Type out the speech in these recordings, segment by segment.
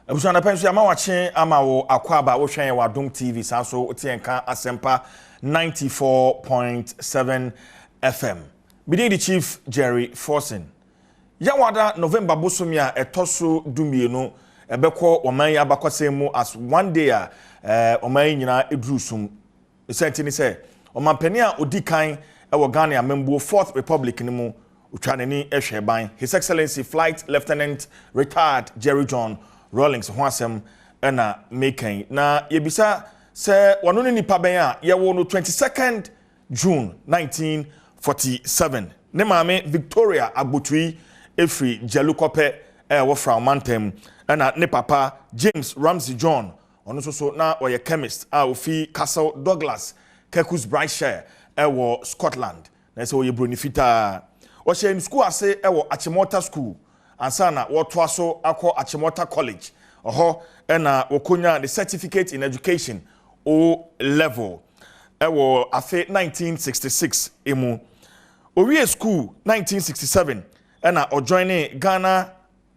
Abusana penso ama wache ama wo akwaba wo hwen wa Adom TV sanso otienka asempa 94.7 FM. Bidi the Chief Jerry Forson. Yawada November bosomia etoso dumienu ebekọ oman ya bakwasemu as one day oman nyina edrusum. Essentially say omanpani a odikan ewo Ghana membuo 4th Republic ni mu utwanani ehweban. His Excellency Flight Lieutenant Retired Jerry John Rawlings Hwasem na making na yebisa se wano ni nipa ben a yewo no 22nd June 1947 ne maame Victoria Agbotui efri Jelukope wo fra Mantem na ne papa James Ramsey John ono so na oye chemist a ofi Castle Douglas Kekus Brightshire wo Scotland na se oye bronifita o she in school ase wo Achimota School ansana woto aso akọ Achimota College oho na wokonya the certificate in education O level ewo afe 1966 emu owie school 1967 na o join Ghana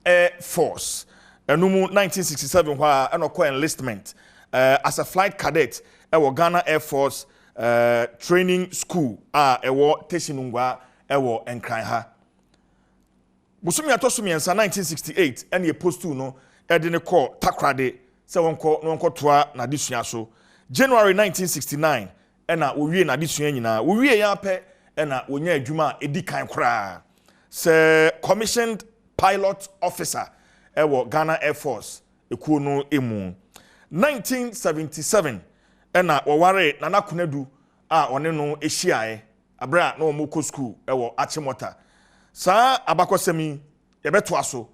Air Force enumu 1967 wha na ko enlistment as a flight cadet ewo Ghana Air Force training school ewo Teshinungwa ewo Enkran ha Busumi atosumi ensa 1968 ene ye post 2 no edine call takrade se wonko toa na disua so January 1969 ena owie na disua nyina owie ya pe ena onya adwuma edikan kra se commissioned pilot officer ewo Ghana Air Force ekuo no emu 1977 ena woware Nana Kunadu a one no ehyiae abra na omoko school ewo Achimota sa abakosemi yebeto aso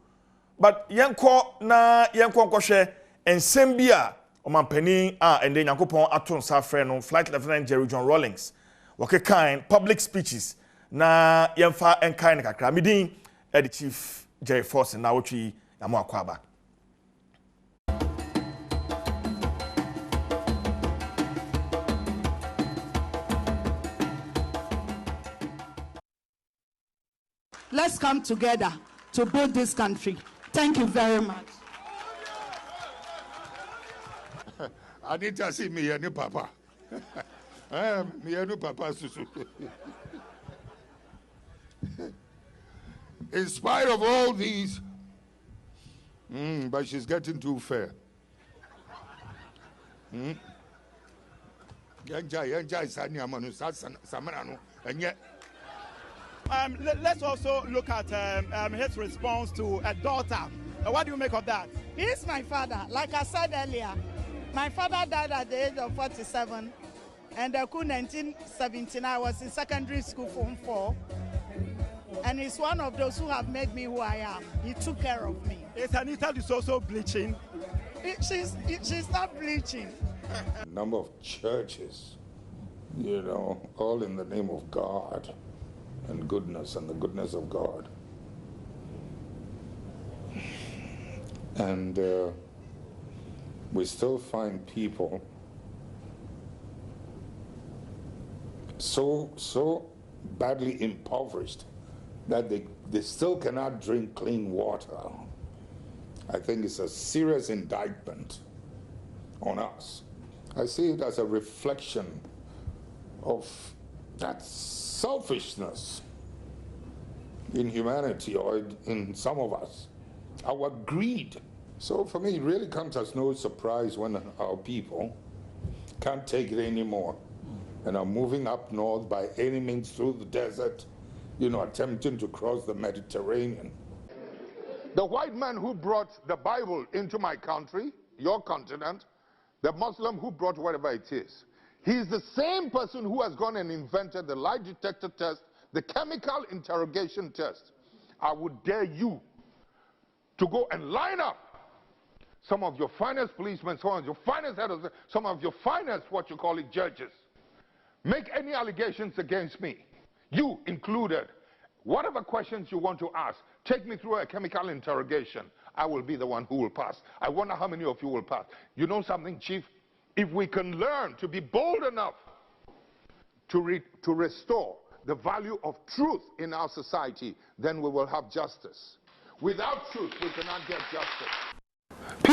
but yenko nkohwe ensem bi a omampani a ende Nyankopon aton sa frɛ no Flight Lieutenant Jerry John Rawlings kind public speeches na yemfa enkan kakra midin the Chief Jerry Forson Nnawotwe Yi amo akwaba. Let's come together to build this country. Thank you very much. I need to see me and Papa. Me and Papa Susu. In spite of all these, but she's getting too fair. And yet. Let's also look at his response to a daughter. What do you make of that? He is my father. Like I said earlier, my father died at the age of 47, and in 1979 I was in secondary school Form 4, and he's one of those who have made me who I am. He took care of me. Is Anita is also bleaching? She's not bleaching. Number of churches, all in the name of God and goodness and the goodness of God. And we still find people so badly impoverished that they still cannot drink clean water. I think it's a serious indictment on us. I see it as a reflection of that selfishness in humanity or in some of us, our greed. So for me, it really comes as no surprise when our people can't take it anymore and are moving up north by any means through the desert, attempting to cross the Mediterranean. The white man who brought the Bible into my country, your continent, the Muslim who brought whatever it is, he's the same person who has gone and invented the lie detector test, the chemical interrogation test. I would dare you to go and line up some of your finest policemen, some of your finest heads, some of your finest, judges. Make any allegations against me, you included. Whatever questions you want to ask, take me through a chemical interrogation. I will be the one who will pass. I wonder how many of you will pass. You know something, Chief? If we can learn to be bold enough to restore the value of truth in our society, then we will have justice. Without truth, we cannot get justice.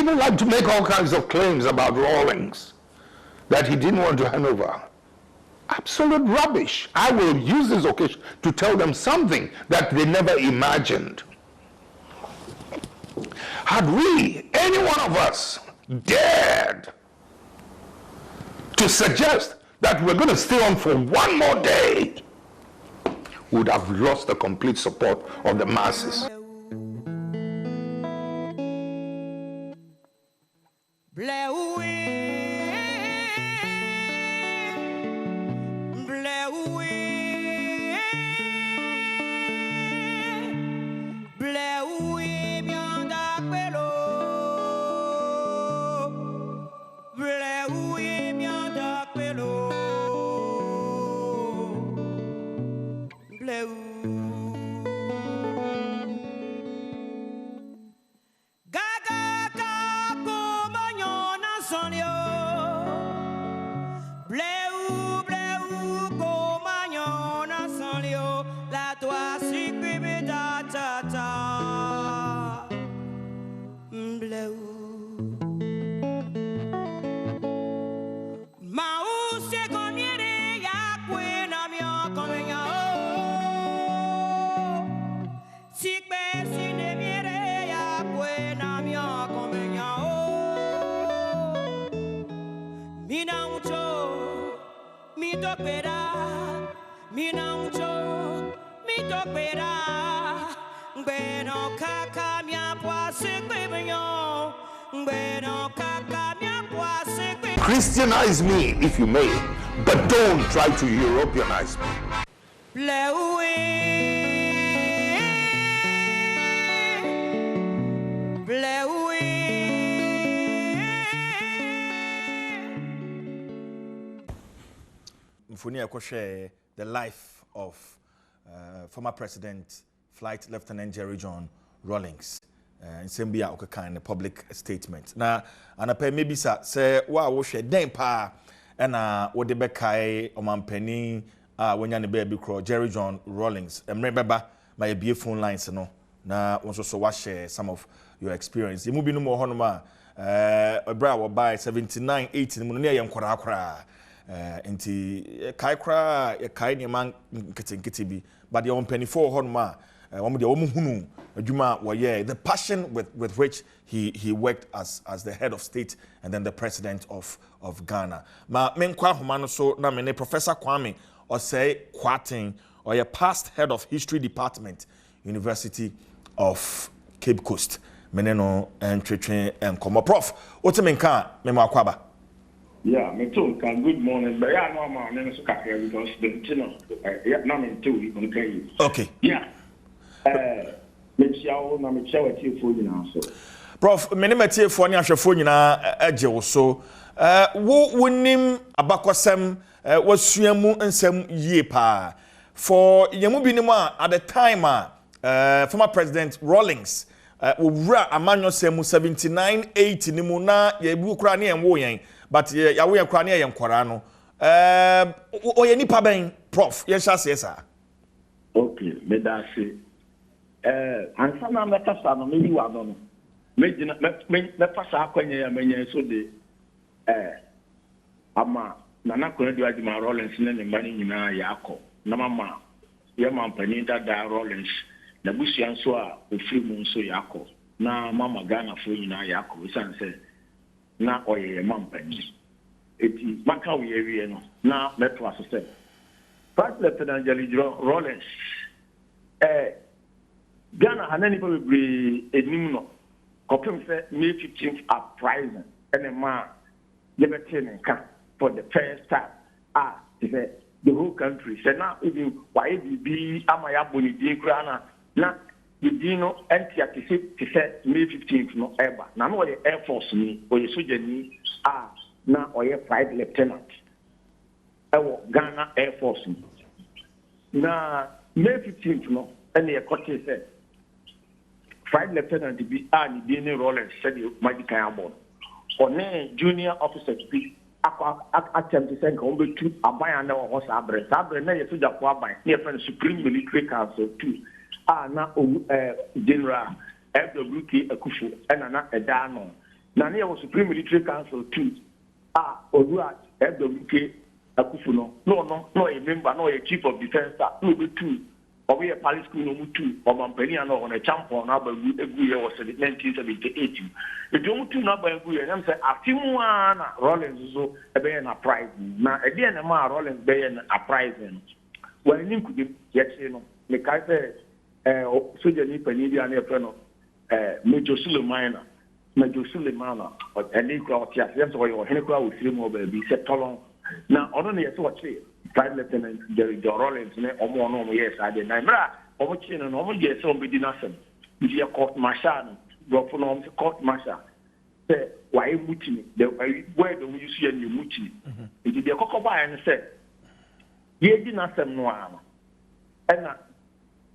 people like to make all kinds of claims about Rawlings that he didn't want to hand over. Absolute rubbish. I will use this occasion to tell them something that they never imagined. Had we, any one of us, dared to suggest that we're going to stay on for one more day, we would have lost the complete support of the masses. Christianize me if you may, but don't try to Europeanize me. The life of former President Flight Lieutenant Jerry John Rawlings. In Sambia okay kind of public statement. Now, and I pay maybe say wow we share den pa and what the bekai omanpeni when you baby crow Jerry John Rawlings. Remember my be phone lines no. Na also share some of your experience. You move no more honoma a bra will buy 79 18 no near yam kwara inti kai kra ya kai ni man nkiti bi but the on penny 4 honoma the passion with which he worked as the head of state and then the president of Ghana. Ma menkwa homano so na me Professor Kwame or say Kwatin or a past head of history department, University of Cape Coast. Meneno and Tretwe and Komo Prof. Otemenka memo akwaba. Yeah, me too. Good morning. But yeah, no man, I'm so happy because you know, now me too. Okay. Yeah. Prof, many material for any phone in so wonim abakosem wasuamu nsem yie pa for yemu binima at the time former President Rawlings owura amanyo semu 79-80 nimu na yebu kura ne enwo yen but yawo yen kura ne yen kwara no oye nipa ben Prof yen sha se sa. Okay, me da se ansa na mekasa no me yiwa no me pasa akwanya ya menya so de ama nana kone di adima Rawlings ne ne mani nyina ya akọ na mama ye mampani dada Rawlings na busia nso a ofiri mu nso ya akọ na mama Ghana fo nyina ya akọ isan se na oye mampani eti maka we wie no na meto asese First Lieutenant Jerry Rawlings Ghana hanani pa be enim no kopem say May 15th uprising and a man liberty for the first time the whole country said now even why be amaya boni di krana na the dino anti to say May 15th no ever na no the air force ni or the soldier ni na or your flight lieutenant Ghana Air Force ni na May 15th no and the court said Flight Lieutenant be ni Dini Rawlings said you might be kind of or junior officer to be attempt to send home to Abaya na was Abre na yesu japo Abaya near from Supreme Military Council too na General FWK Akufu and na Edano na ne was Supreme Military Council too Odua Adom Akufuno no a member no a chief of defense staff no be two or we a palace school no two or Mampeni and on a champion number year was 1978 if you two number and I'm saying Atimuana Rollins so a being a prize now again a man Rollins being a prize when you could get the Kaiser Soja Nipanidi and a friend Major Sulemana and they got yes, or your Henry with 3 more baby set along. Now, only as what say, Private Lieutenant Jerry Rollins, or more normal, yes, I did. I'm watching and almost yes, somebody nothing. Dear Court Marshal, go for norms, Court Marshal. Say, why mutiny? Where do you see a new mutiny? It did the cockabye and said, ye did not send no armor. And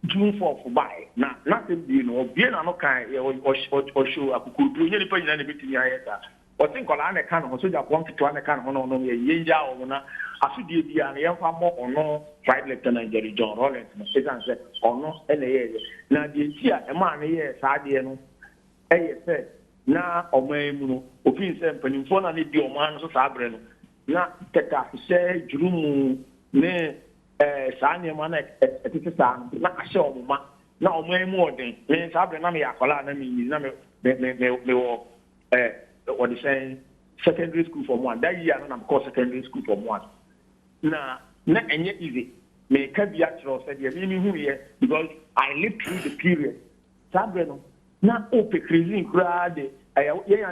June 4th by now, nothing you know, being a no kind or show up could do any point in anything I had. Or think on a can of soldier wanted to an account on a Yenja or not. I should be an young more or no Private Lieutenant Jerry John Rollins, said, or no, any now the year a man here, Sadiano, said, now or may move, opinion, Penifona, need your man so sabreno. Now, take up, say, Drew, ne. Sanya man at the time, not a show, now may more than Sabrinami Akola, what is saying secondary school from one. That year, I'm called secondary school from one. Now, not any easy. May caveat said, you mean who here because I lived through the period. Sabrino, not open crazy crowd. I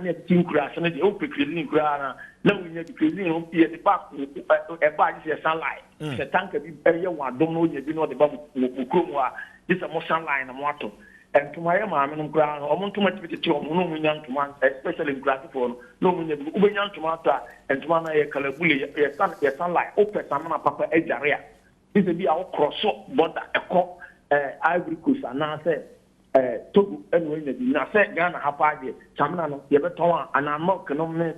need to crash and the open crazy crowd. Now we need to crazy at the back. A bad is sunlight. The tank of the one don't know the bubble. This is a more sunlight and water. And to my mom, ground, I want too much with the two, no young to man, especially in gratification, no young to matter, and to man a calabuli, a sunlight, open some papa edge area. This will be our cross up, but a cock, Ivory Coast, and now say, Togo, and when the said Ghana have idea, Samana, Yabaton, and I'm not economic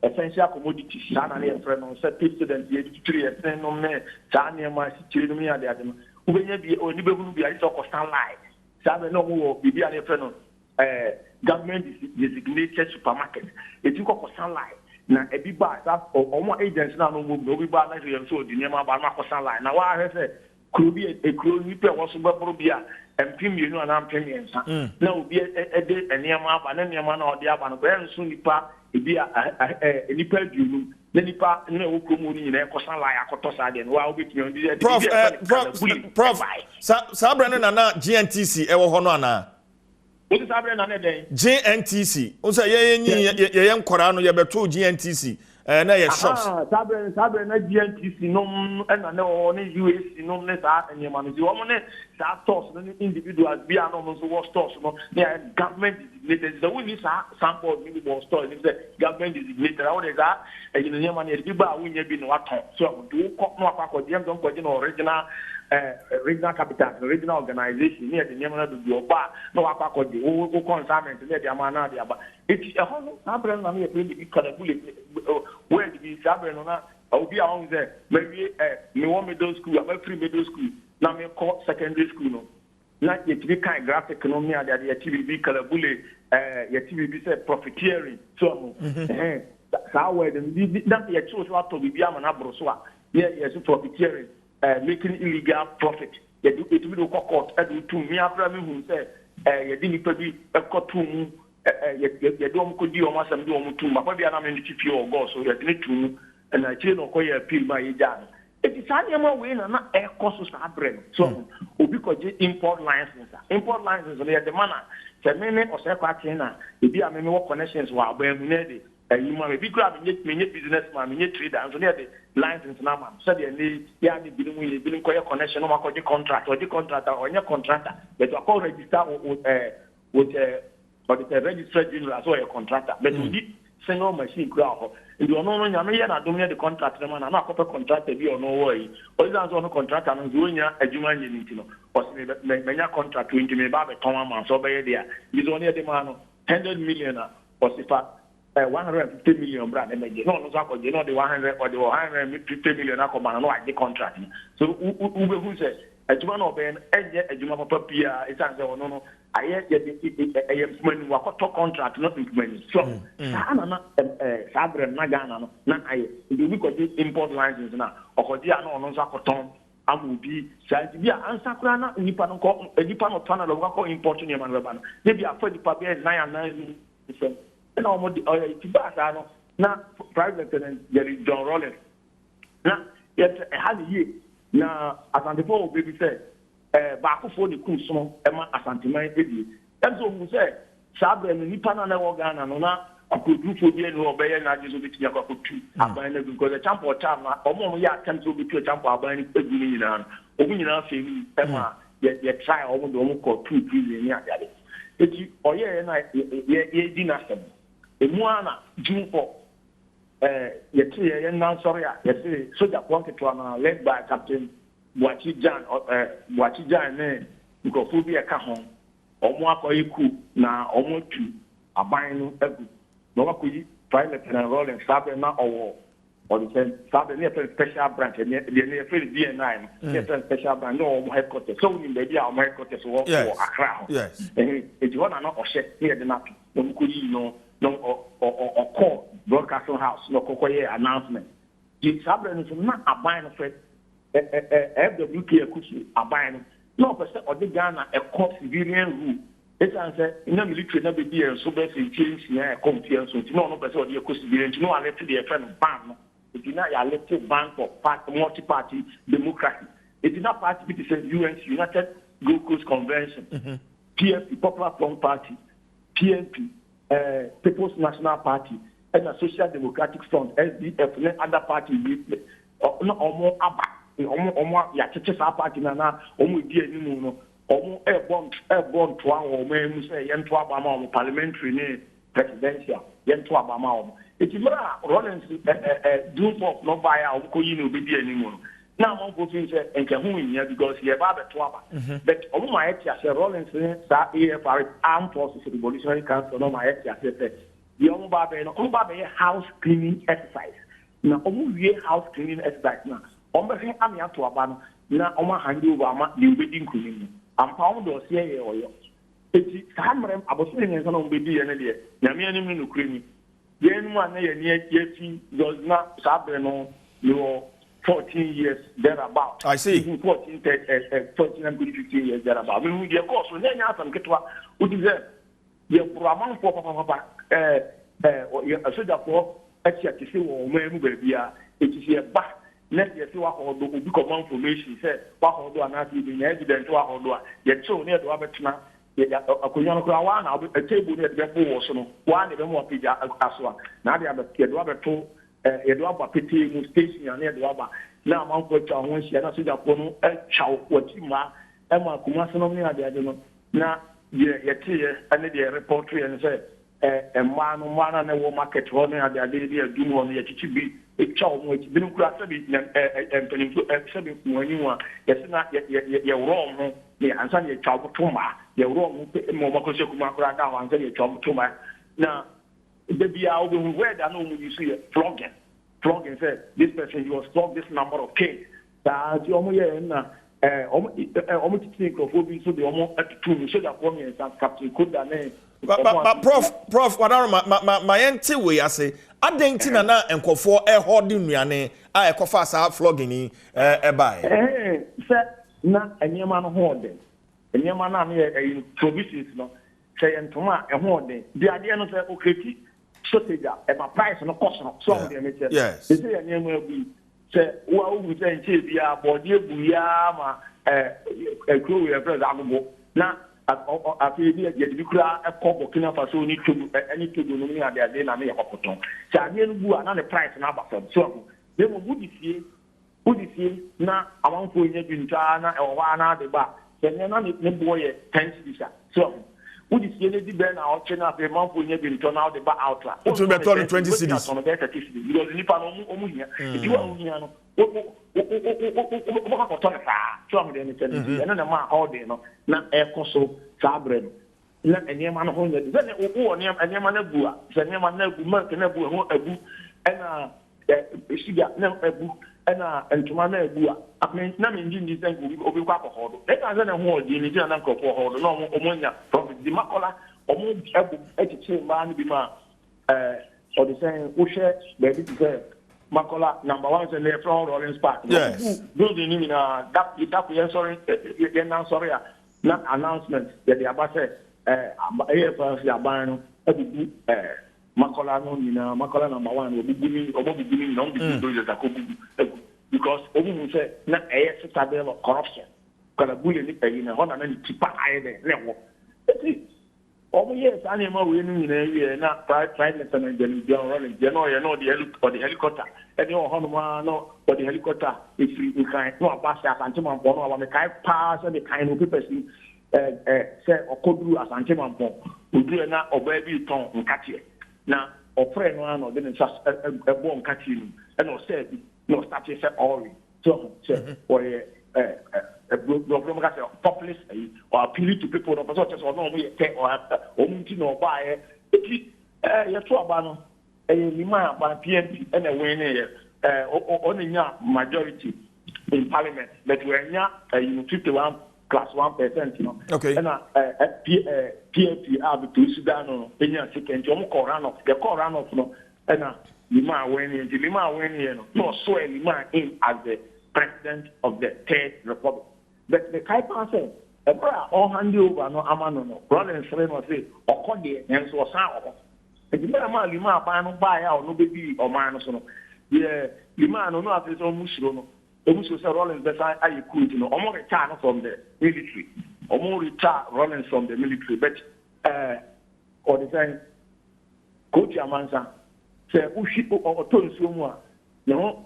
essential commodities, Sana and friend on set president, the tree, and send on me, Tanya, my children, the other. When you be only going to be a talk of sunlight. Sabe no more be a friend government designated supermarket. It took up sunlight. Now a big bar or more agents now no move, no be bar like you so the name of Marco sunlight. Now I have said could be a crew repair was beer and premium and I'm premium. Now be a day and near map and then your man or the other very soon nipa be a nipper you. The nipa no community in a sunlight I could toss again while we can do Prof Sabrenan and GNTC ever honor. What is happening on a day? GNTC. Also, young Corano, you better GNTC. And I shops. Sabren, GNTC, no, and I know only US, no less art and your money. You want that toss, individuals, be anonymous war stores, they are government designated. The only sample of mini store is the government designated. How is that? And you know, money, people are winning been what so do cock no pack or James don't original. Regional capital, regional organization near the name of the bar, no apart the whole consignment near the Amana. It's a whole Sabran and where to be Sabran I'll be on there. Maybe no middle school, a free middle school, now me call secondary school. No, not yet to be kind graphic economy that the TVB Kalabule, your TVB said profiteering. So, how where that you chose what to be Amanabrosoa. Yes, profiteering. Making illegal profit. They do it with a court. I do to me. Abraham who said, "You didn't probably a court to you don't could do almost some do to my baby. I'm in the TP or go so you need to and I tell no quite appeal by Jan. It is animal win and not air costs are brain. So, because import license, they are the manner. The minute or Sequatina, if you have many more connections while being ready. You might be grabbing me businessman, me trader, and so near the license number. Suddenly, you have the billing connection or the contract or the contractor or your contractor. But you call register with the registered general as well a contractor. But we did single machine crowd. And you know, I mean, I don't need the contract, man. I'm not a contractor, be or no way. Or is on a contractor and doing a human unit, or many contract to intimate Baba Thomas, so by there. He's only a demand 100 million or 150 million brand energy. No, you know the 100 or the 150 million no like the contract. So who says a Juma Ben a Juma Papia is answer no I am when we are contract, not implementing. So, Anna, Sabre, Nagana, not I, the week of this import license now, or Diana on Zakoton, Amubi, Sandia, and Sakrana, Nippon, a Nippon of Panama, Wako importing your man. Maybe I put the paper 9 and almost Tibasano, now private and there is John Rollins. Now, yet a had a year. Now, as on the phone, baby said, back for the Kuson, Emma Asantima, and so we say, Sabre and Nippon and Organa, I could do for the end of Bayan, I just with Yaku, because the champ or time, or more, yeah, can to be to a champ or buying a million, or we now say, Emma, yet try over the almost 2 billion. It's or yeah, and I, dinner. A Moana, June 4. Yet, now, sorry, yes, so that wanted to led by Captain Wachijan or Wachijan, because who be a cajon, or Moakoiku, now almost 2, a buying every. No, could private and roll and stop and not or the same stop and special branch and the free DNI, special brand, no headquarters. So in the idea of headquarters work for a crowd. Yes. And if you want to know or share here the map, no could you know, no or call broadcasting house, no cocoa announcement. The Sabran is not a buying of it. FWK could a buying. No, percent or the Ghana a court civilian rule. It's answer in the military never be a so best in change here, confiance, no person of your civilian, no elected the friend ban. It did not elected ban for multi-party democracy. It did not participate in UN's United Gold Coast Convention, PNP, Popular Front Party, PNP, People's National Party, and the Social Democratic Front, SDF, and other parties, or more ABBA, or more Yachesa Party, Nana, or more dear. Airborne to our men say, Yentu Abama, parliamentary, presidential, Yentu Abama. It is Rollins, doom of no buyer, or Koyino be anymore. Now, I'm going to say, and Kahoon here because he about the Twaba. But all my etias, Rollins, that AFR Armed Forces Revolutionary Council, no my etias, the Ombabe house cleaning exercise. Now, Omu house cleaning exercise now. Ombabe Amia to Abana, now Oma Handu, the wedding cleaning. I'm found or say, or it's Hamram, I was saying, and some baby and a Yamian Ukraine. Then 1 year near Yeti does not Sabrano, you 14 years thereabout. I see 14 and 15 years thereabout. We will be a course when they have some Ketua, which is your Praman for Papa, a soldier for a check or maybe it is a back. Next year, to our become information said, what do I not be evident to our door? Yet so near to Abertna, a Kuyanokra, a table near the before, so one of them will be Aswa. Now they have a kid, Robert to Edwaba Petit station near the Waba. Now, Uncle John, when she announced that one, a chow, what you ma, Emma Kumasonomia, the other. Now, yet here, and the reporter and said, a man and a woman market running at the idea of doing on the HTB. A child which been crafted and when you want, you're wrong, and send your child to Toma, you're wrong, Momakoshakumaka, and send your child to Toma. Now, the be out where I know when you see it, flogging. Flogging said, this person, you was flogged this number of K. That's your almost think of who be so the almost at 2 should have won and Captain Kuda. But Prof, what are my auntie way? I say, I didn't think na enkofo holding nuane a ekofa sa flogging buy. Sir, na enyema no holding. Enyema na me provisions no. Say entoma holding. The idea no say oketi shortage e ma price no cost no. So dey me say. Yes. Say enyema bi say wa wu say nche bia body buya ma ekro we friend agogo. Na after the Yadikura, a couple of Kina Faso need to any to do no at the day na me yakoton. Chadian bu another price na about so. They will would see na among for you bintana or wana de ba. Then ne boy 10 cities. So would you see the Ben or China a month for you bintana out the ba out. It will be 20 cities on the better cities because Nippon Omuya. If you are some de anything and ma all day no na ekoso sabre na enema no ho nya de na o ne enema na bua se enema na bu ma ke na bu ho abu na siga na abu and to my neighbor, I mean, nothing in this thing will be quite a hold. Let us know what the Indian uncle for hold, no ammonia from the Macola, or more educated man be ma, or the same Usher, baby to say, Macola, number one, and their front rolling spark. Yes. Building in that, sorry, now sorry, not announcement that they are about to say, first, they are buying Macola no nyina Macola number 1 obi gumi no be those that go because obi say na citadel of corruption kala bule ni payi na hona na ni tipa aye de lewo eti omo yes anema we ni nyina wie na private minister na dem dey rolling dey no ye no the helicopter eni o hono ma no for the helicopter if you can no abase asante man no aba me kai pass the kind of people see say okoduru asante man oduru na oba bi ton nkatie na ofre no ano de nsa ebo nkatie nu e no say no start say all so or problem ka say populist or appeal to people no person just no mo ye or munti no ba e ye to aba no lima ba PNP and a win nya majority in parliament but we nya 51 plus 1%, you know. Okay. And PFP have to Sudan no enya second omo koran of the koran of no and lima when no so lima in as the president of the third republic. But the Kaipan said all hand over no amano no brother and friend was say okode and so san the lima ba no buy out no baby or man so no yeah lima no after so musiro no emuso say Rollins better ayi cool you know omo retire from the military omo retire Rollins from the military but or the time coach Amansa say ushi o to nsuo mu a no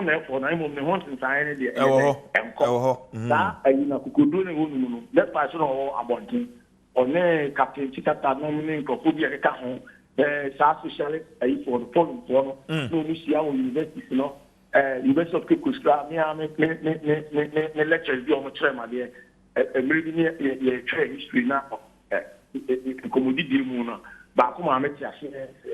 na for na imo ne ho nsan ne de enko da ayi na kukudu ne wonu mu no that person o abontin one captain chitata no ne nkofo bi eka ho sa socially ayi for the forum for no ni sia o university no University of Cape Coast me lectures bi o mo chere ma de maybe ne try history na komodi di mu na ba ko ma meti ase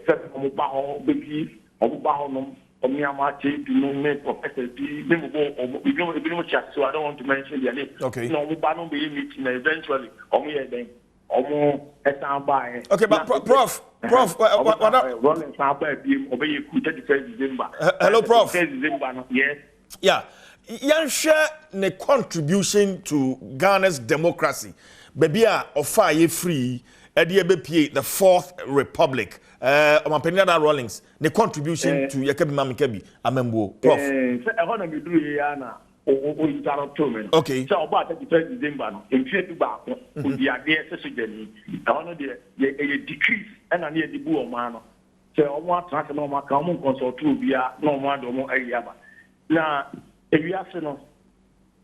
se mo ba ho bebi o ba ho no o mi ama che du no me professor bi me mo bi mo chat so I don't want to mention their name no mo ba no be meeting eventually o mo ye den o esan ba okay but prof Rolling Samba bi obey ku 31 December hello prof December no yes yeah yan share the contribution to Ghana's democracy baby a ofa ye free e de be pie the fourth republic Omapenida Rawlings the contribution to Yakabi Mamikabi Amembo prof say e ho na me duru ya na o intaro to me okay so about 31 December no en fie tu ba ko odi ade se so jani e ho no de ye decrease and na ye bu o ma no say o mo atra no ma ka o mo consult bia na o mo ado mo ayi aba na ewiase no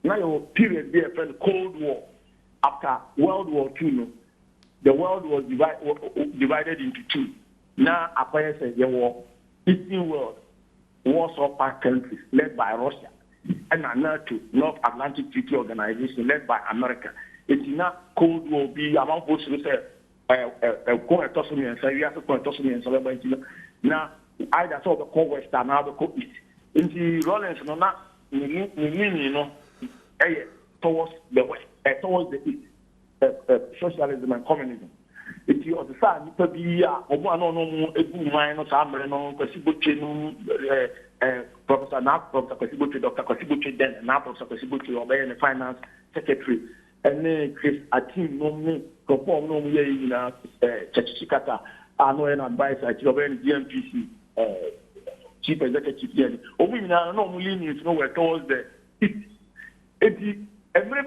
na your period be a Cold War after World War II no the world was divided into two. Now, Apaye said there were Eastern world, Warsaw Pact countries led by Russia, and NATO, North Atlantic Treaty Organization led by America. It's not Cold War be among those who say, now, either saw the Cold West and now the Cold East. In the Rollins, no, not towards the West, towards the East. Socialism and communism. It was the same. Professor Dr. Kwesiboche then, and now Professor Kwesiboche obey the finance secretary, and then Chris Atim no conform no in Chachikata, I know an advisor to obey the GMPC chief executive. We now normally need to know where towards the every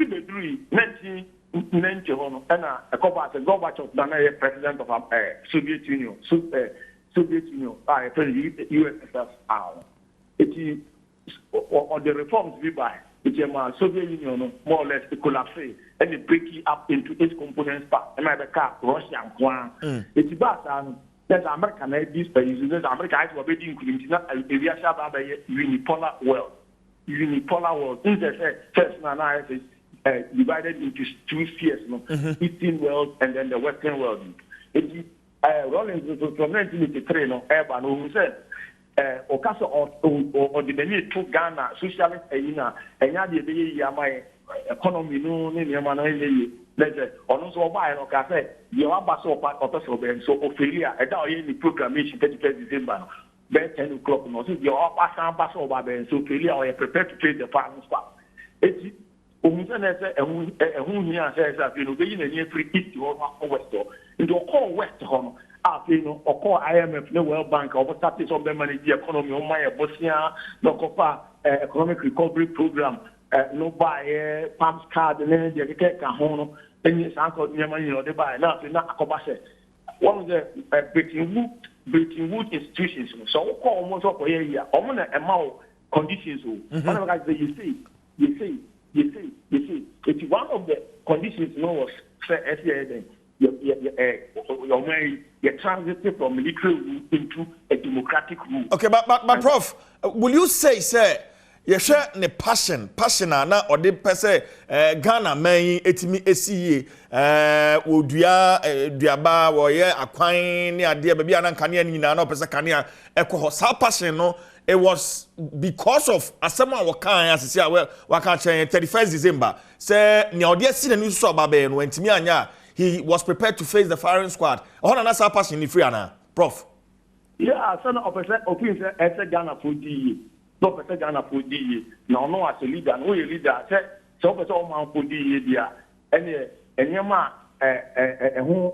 degree 1990 and a Gorbachev Dana president of Soviet Union, USSR. It is on the reforms we buy. It's a Soviet Union more or less collapse and it break it up into its components part. America, Russia, and it's bad. There's American this there's America has already included unipolar world. Unipolar world. In the first analysis divided into two spheres, Eastern world and then the Western world. It is Rollins from 1983, who said Okaso or the many to Ghana socialist ena enya de be yama economy no ne nyama na ye leje ono so buy no ka say ye wa ba so part of so be so ofelia e da ye ni proclamation 31st December no be 10 o'clock no so ye wa ba so ba be so ofelia or prepare to trade the farmers farm eti omunse na say ehun hia say say no be yi na ni free east or west into call west ho no or IMF, no World Bank, or started some manage the economy on my Bosnia, no copa economic recovery program, no buy palms card, and then they take a home, and yes, uncle, they buy nothing, not a cobase. One of the Bretton Woods institutions, so call almost up a year, almost a amount conditions. One of the guys you say, it's one of the conditions, was say, you're transiting from military rule into a democratic rule. Okay, but Prof, will you say, sir, you share the passion na or the person Ghana man etimi esi odua duaba wo ye akwan ne ade ba bia na kane ni na person kane ekọ sa passion no it was because of asema wo kan asisi a we kan chen 31st December say ne ode esi na ni so ba be no ntimi anya. He was prepared to face the firing squad. How na sa pass in free ana, Prof? Yeah, son of a opinion as a Ghana for DE. No, as Ghana for DE. No, as a leader, no leader. So, for all man for DE, dear. And Yama, who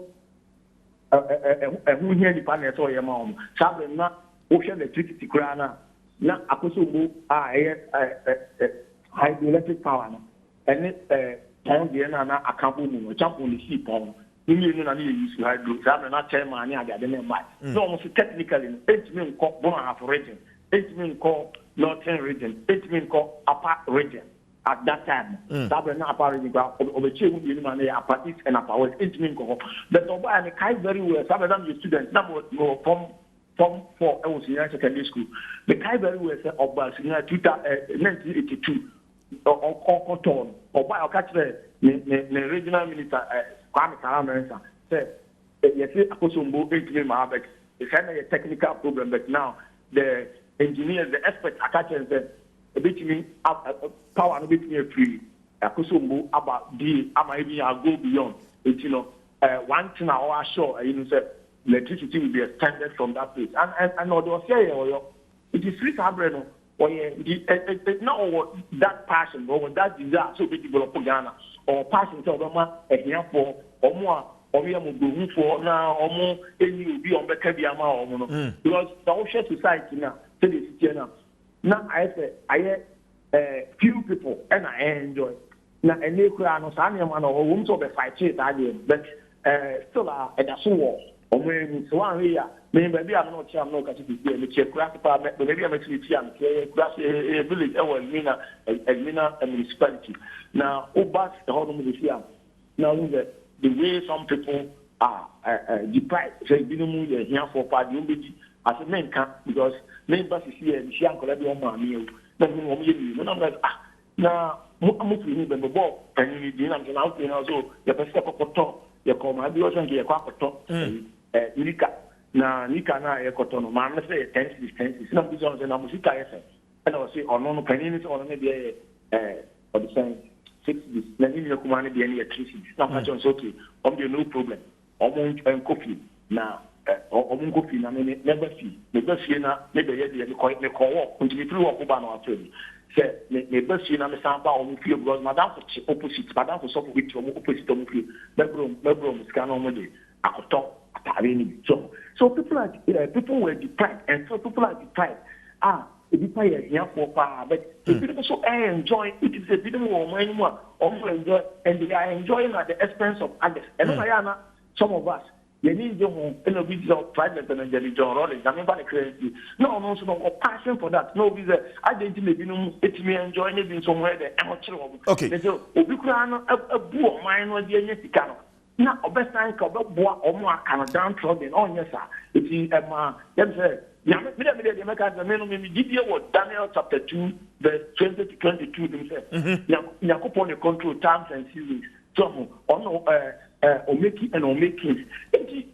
hear the panel or your mom. Sabin not ocean electricity crana. Not a possible hydroelectric power. And it, Pound the na akabu jump on the sea pound. You know, use hydro. I'm not telling money. I got them by. So almost technically, 8 million called Bonahaf region, 8 million called Northern region, 8 million called Upper region. At that time, that was not upper region. Over change in money, Upper East and Upper West, 8 million called. But over and I very well. Some of them the students, number from 4, I was in secondary school. The Kai very well said about 1982. Or Cotton, or by a catch the regional minister, Kwame Karamansa, said, yes, I put some book into Mahabek. It's kind of a technical problem, but now the engineers, the experts, are catching said, a bit me power and a bit me free. I put some book about the, I might be, I'll go beyond. It's, one thing I sure, said, electricity will be extended from that place. And although say, it is free to or not that passion or that desire so big develop Ghana or passion to a for or more or we are moving for now or more any will be on the Kabiama or because the whole society now now I say few people and I enjoy now and they could not sign or rooms of a fight but still at a war or when so maybe I'm not sure I'm not going to be a graphical, but maybe I'm actually a village or a municipality. Now, Obas, the whole of the now the way some people are deprived, say, didn't here for party as a main camp because main bus is here and she uncle everyone meal. Then when I'm like, now, I'm moving the ball and you didn't out in also the best of a top, you call my bills and get a quack of top, Nika. Na nika na ekotono ma me say tenses na bi zonze na musika yesa and I say ono no panini so ono ne be or the same 6 this na ni kuma ne be ne 3 na ka chon so okay no problem omo coffee na omo coffee na me never fee na me be ye de me ko wo ntimi free wo ko ba na afeli say me be fee na me samba omo fee because madam for opposite madam for so for with omo opposite omo fee bedroom scan omo de akoto. So people were deprived, and so people are deprived. Deprived here for power, but people also enjoy. It is a bit more anymore. Enjoy, and they are enjoying at the expense of others. And some of us, you need your home, and we of private and the John Rollins. I mean, by the crazy. No, passion for that. No, because I didn't maybe it's me enjoying it somewhere. The amateur. Okay. So, we could a boo mine or the Mexican. Now, best time to boy or more kind of downtrodden on yes, sir. If you them say, Daniel chapter 2, verse 20 to 22, themselves. Yakupon control times and seasons. So, or making and or making.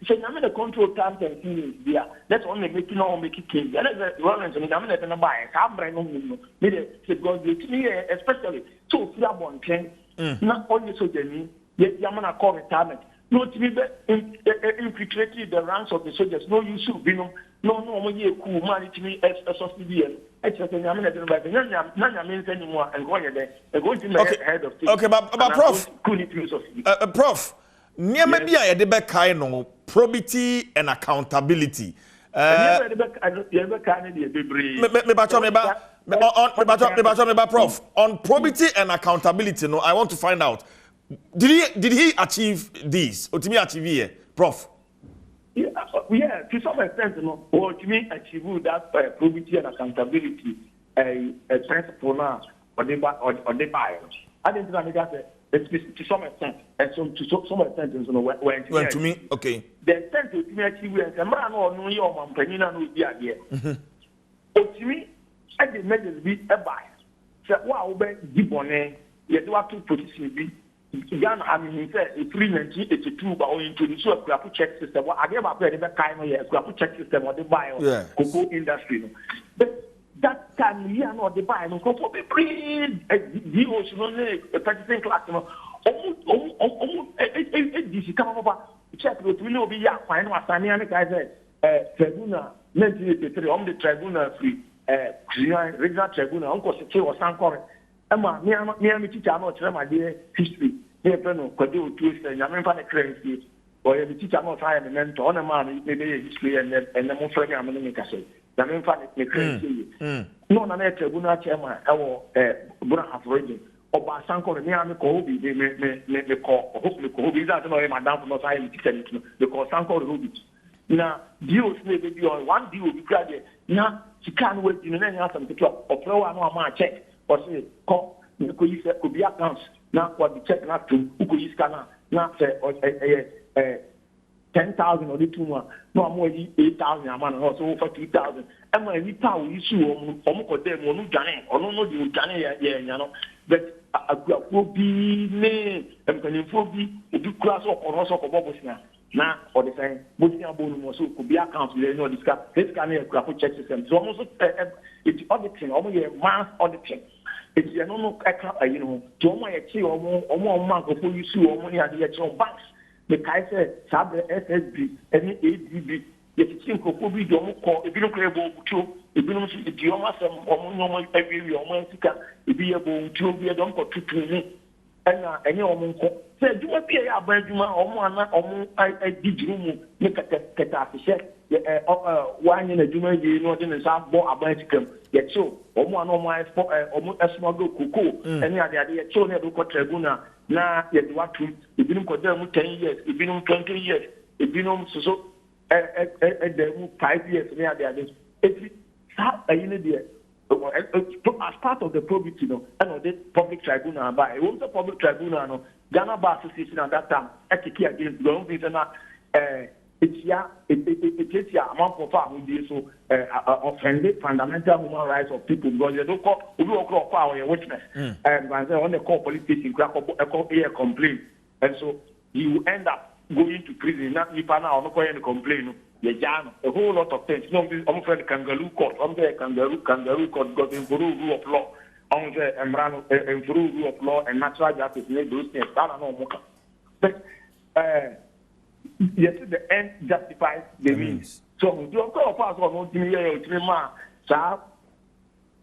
So I'm the control terms and feelings there. That's only making or making things. That is the one and I'm not going to buy. I'm brand new. Because to me, especially so Flabon can not only so Jenny, yet Yamana call retirement. No, to be infiltrated the ranks of the soldiers. No, you should be no, cool money to me as a civilian. Okay, but Prof, near maybe I had the back kind probity and accountability. Prof, on probity and accountability, no, I want to find out. Did he achieve this? Or to me achieve here, Prof? Yeah, to some extent, or to me achieve that probity and accountability, a principle now, or the buyer. I didn't know that to some extent, and so to some extent, when to me, okay. The extent to me achieve, and the man or no, your man, Penina, no, the idea. To me, I did make this be a buyer. So, wow, Gibone, you have to put it Ghana, I mean, in 1982, but we introduced a crap check system. I gave up a kind of crap check system or the bio cocoa industry. But that time, we are not the bio, no cocoa, we breed a purchasing class. This come over check with we know be fine. Was I mean, guys, Tribuna, 1983, on the Tribuna free, regional Tribuna, Uncle Seke or Sankore. Emma, me teacher, not my dear history. Here, Peno, Quadu, Tuesday, and I'm in the currency, or the teacher, not I am a mentor on a man, maybe history and the more friendly I'm going to say. I'm in the currency. No, no, Tribuna chairman, our Burahaf region, or by Sanko, and Yami Kobe, they call, hopefully, Kobe, that's not my down for not I am teaching, because Sanko Ruby. Now, deals may be on one deal, we graduate. Now, she can't wait in any other to or throw on my check. Or say, call, could be accounts, not what the check not to, who could use Ghana, not say, 10,000 or the 2 months, no more 8,000 a month, or so for 2,000. And when we tell you, almost them, or no Johnny, or no, you Johnny, you know, but a will be name, and can will be class or also for Bobos now, or the same, Bosnia Bonum also could be accounts, you know, this kind of graphic check system. So almost it's auditing, almost a mass auditing. It's a no you know, to my achieve or more month before you see or money at the actual banks. The Kaiser, Sabre, SSB, any ADB, yet it's in Kokobi, Domo, if you don't care about two, if you don't see the Dioma, or normal every year, or Mexica, if you are going to be a dump or 2 to me. And any woman said, "Do what be a Benjamin or one I did you make a catastrophe? One in a Juma, you know, in the South Bow, a bicycle, yet so, or one on my almost a small cuckoo, any other day, so never got Tribuna. Now, yet what to, if you don't got them 10 years, if you don't 20 years, if you don't so, 5 years, near the others. It's not a unit. As part of the probity, you know, and the public tribunal, but it was a public tribunal, no, Ghana Bar Association at that time, etiquette against the own reason that it's amount of farm with so offended fundamental human rights of people because they don't call power witness. And when they call police station, crack a complaint, and so you end up going to prison. Not if now no going to complain. A whole lot of things. No, I'm afraid the kangaroo court. I'm there, kangaroo court got in rule of law. On the Embrano rule of law and natural justice. Those things. I don't know. But yes, the end justifies the means. So you go fast on one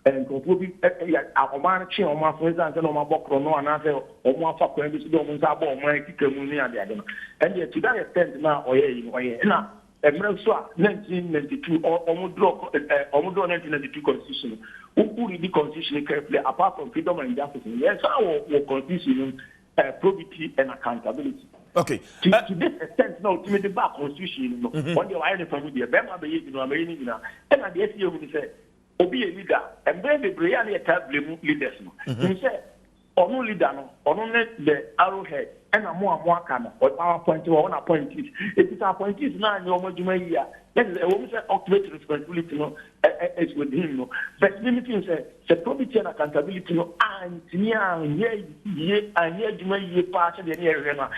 and probably a man chin on my friends and on my book or no another or more for when this don't have my community and yet to that extent now or now. 1992 or almost 1992 constitution. Who read the constitution carefully apart from freedom and justice? Yes, our constitution, probity and accountability. Okay. To this extent, now to make the back constitution, one day I from the Bema be in America, and at the SEO will say, "Obi a leader," and then the Brian blame leaders. He said, "Or no leader, or no the arrowhead." And a more can or PowerPoint or one appointees. It is appointees now in your year. That is a woman's ultimate responsibility, it's with him. But limiting says, the probity and accountability, and near, and here you may be part of the area.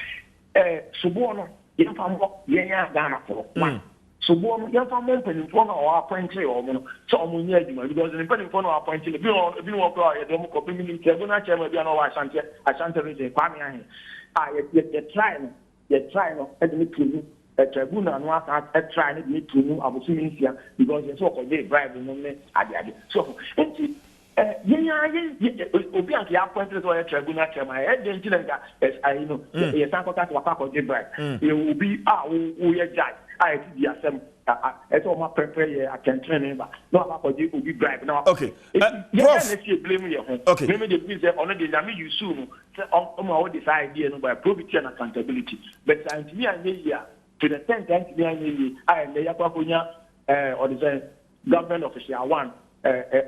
Subono, Yamfamo, Yaya Ghana for one. Subono, Yamfamo, and one of our appointee or some years because the depending on our appointee, if you want to walk out, you don't copy me, Tribuna Chairman, you know, I shan't read Kwame. You're trying at me to a tribunal and what I try to meet to know I was in here because you're so called bribe in the so, Obianki appointed to a tribunal chairman. I didn't think that as I know, you can't contact what I call bribe. You will be who are judge. I did the assembly. It's all my prepare. I can train him. No, I will be bribe. Now, okay. Prof, blame me. Okay. Blame the police. Only the name you soon. On this idea by probity and accountability. But to me, I to the 10th, I am the Yapakunya or the government official one.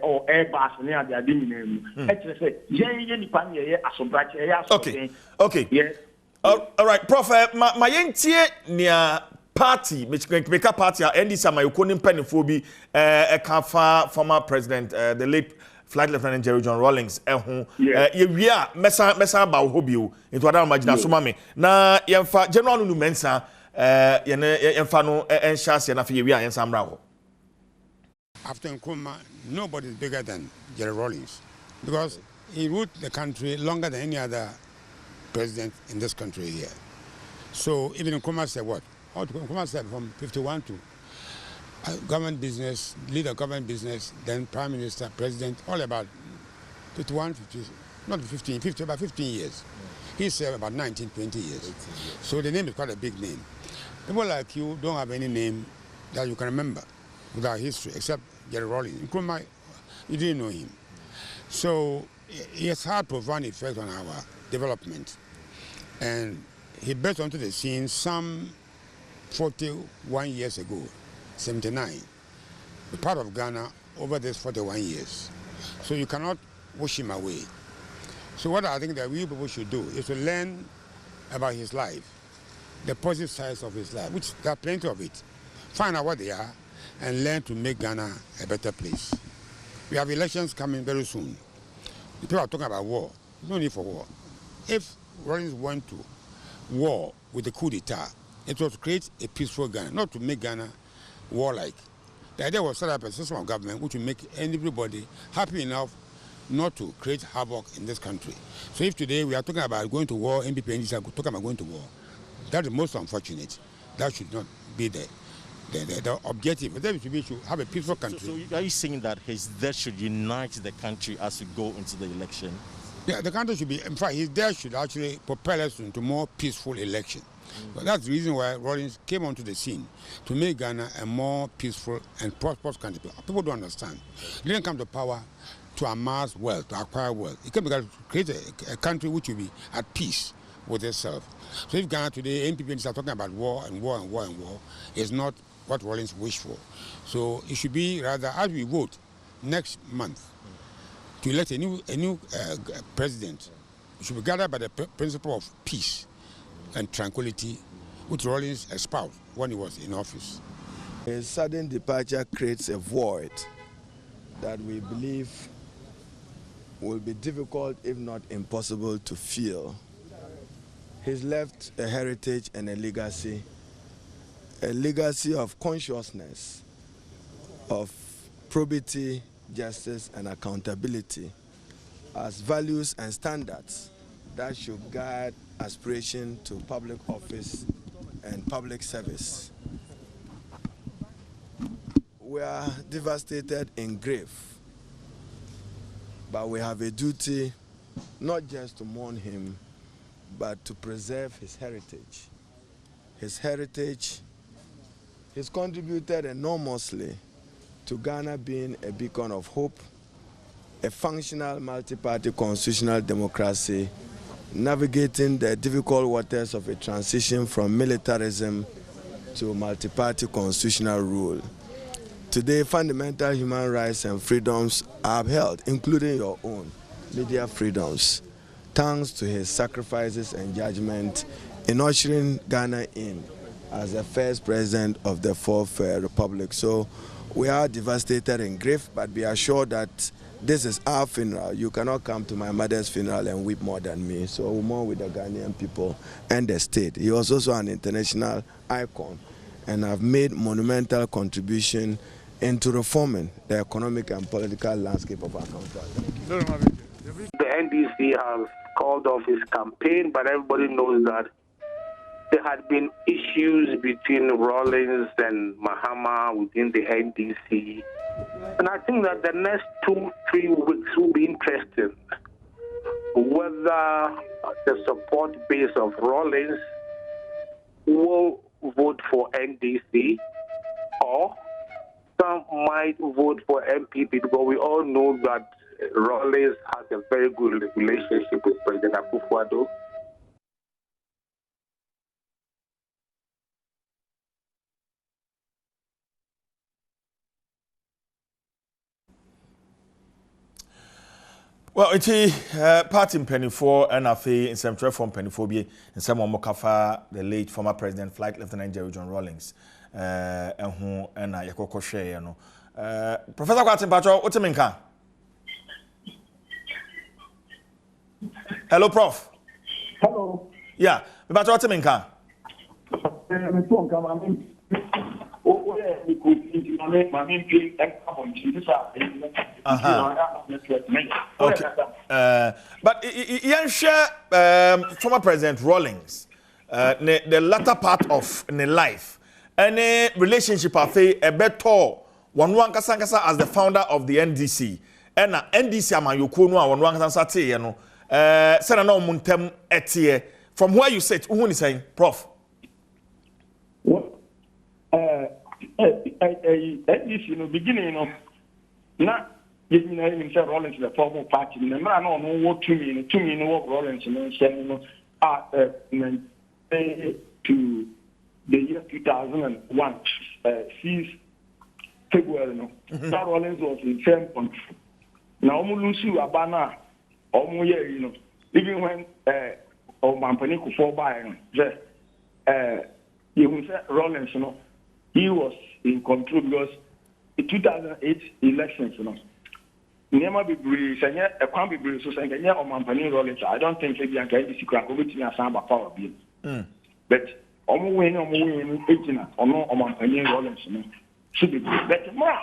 Or Airbus near the Adom. Okay. Okay. Yes. All right, Prof. My yentie near party, which make a party, and this my Ukonim Pennyphobe, a former president, the late Flight Lieutenant Jerry John Rawlings. We are Messa about Hobio into Adam Magina Sumame. Na Yamfa General Numensa, Yamfano and Shas and Afia and Samrao. After Nkrumah, nobody is bigger than Jerry Rawlings because he ruled the country longer than any other president in this country here. So even Nkrumah said what? Nkrumah said from 51 to government business, leader of government business, then prime minister, president, all about 51, 50, not 15, 50, about 15 years. He said about 19, 20 years. So the name is quite a big name. People like you don't have any name that you can remember without history, except Jerry Rawlings. Nkrumah, you didn't know him. So he has had profound effect on our development. And he burst onto the scene some 41 years ago, 79, the part of Ghana over these 41 years. So you cannot wash him away. So what I think that we people should do is to learn about his life, the positive sides of his life, which there are plenty of it. Find out what they are, and learn to make Ghana a better place. We have elections coming very soon. People are talking about war. No need for war. If Rawlings went to war with the coup d'etat, it was to create a peaceful Ghana, not to make Ghana warlike. The idea was set up a system of government which will make everybody happy enough not to create havoc in this country. So if today we are talking about going to war, NPP and NDC are talking about going to war, that's the most unfortunate. That should not be there. The objective, but then we should have a peaceful country. So are you saying that his death should unite the country as we go into the election? Yeah, the country should be, in fact, his death should actually propel us into more peaceful election. But that's the reason why Rawlings came onto the scene, to make Ghana a more peaceful and prosperous country. People don't understand. He didn't come to power to amass wealth, to acquire wealth. He came to create a country which will be at peace with itself. So if Ghana today, NPP start talking about war and war and war and war, is not what Rawlings wished for. So it should be rather, as we vote next month to elect a new president, it should be gathered by the principle of peace and tranquility, which Rawlings espoused when he was in office. His sudden departure creates a void that we believe will be difficult, if not impossible, to fill. He's left a heritage and a legacy of consciousness, of probity, justice, and accountability as values and standards that should guide aspiration to public office and public service. We are devastated in grief, but we have a duty not just to mourn him, but to preserve his heritage. His heritage, he's contributed enormously to Ghana being a beacon of hope, a functional multi-party constitutional democracy, navigating the difficult waters of a transition from militarism to multi-party constitutional rule. Today, fundamental human rights and freedoms are upheld, including your own media freedoms, thanks to his sacrifices and judgment in ushering Ghana in as the first president of the Fourth Republic. So we are devastated in grief, but be assured that this is our funeral. You cannot come to my mother's funeral and weep more than me. So we mourn with the Ghanaian people and the state. He was also an international icon, and I've made monumental contribution into reforming the economic and political landscape of our country. The NDC has called off his campaign, but everybody knows that there had been issues between Rawlings and Mahama within the NDC. And I think that the next 2-3 weeks will be interesting. Whether the support base of Rawlings will vote for NDC or some might vote for MPP, because we all know that Rawlings has a very good relationship with President Akufo-Addo. Well, it's party penny for NFA in some from pennyphobia and some more Mokafa, the late former president, Flight Lieutenant Jerry John Rawlings, and who and Yakoko share, you know. Professor Quatin Pacho, what's a hello, Prof. Hello. Yeah, but what's a minka? Okay. But you share former President Rawlings, the latter part of the life, any relationship of a better one kasangasa as the founder of the NDC, and NDC amayukono one kasangasa you know. Senator Muntem etie. From where you sit, who is saying, Prof? Well, you know, beginning of now, you know, himself Rawlings the former party. The man no what to me, what Rawlings to the year 2001, 6 February. No, that Rawlings was in same country. Now, Mulusu Abana. You know, even when Mampani Kufo by you will say Rawlings, you know, he was in control because in 2008 elections, you know, Nema be brief, and yet a can't be brief, so saying, yeah, or Mampani Rawlings, I don't think maybe I can see crack over to me as I'm a power being. But almost winning, 18 or no, or Mampani Rawlings, you know, should be brief. But more,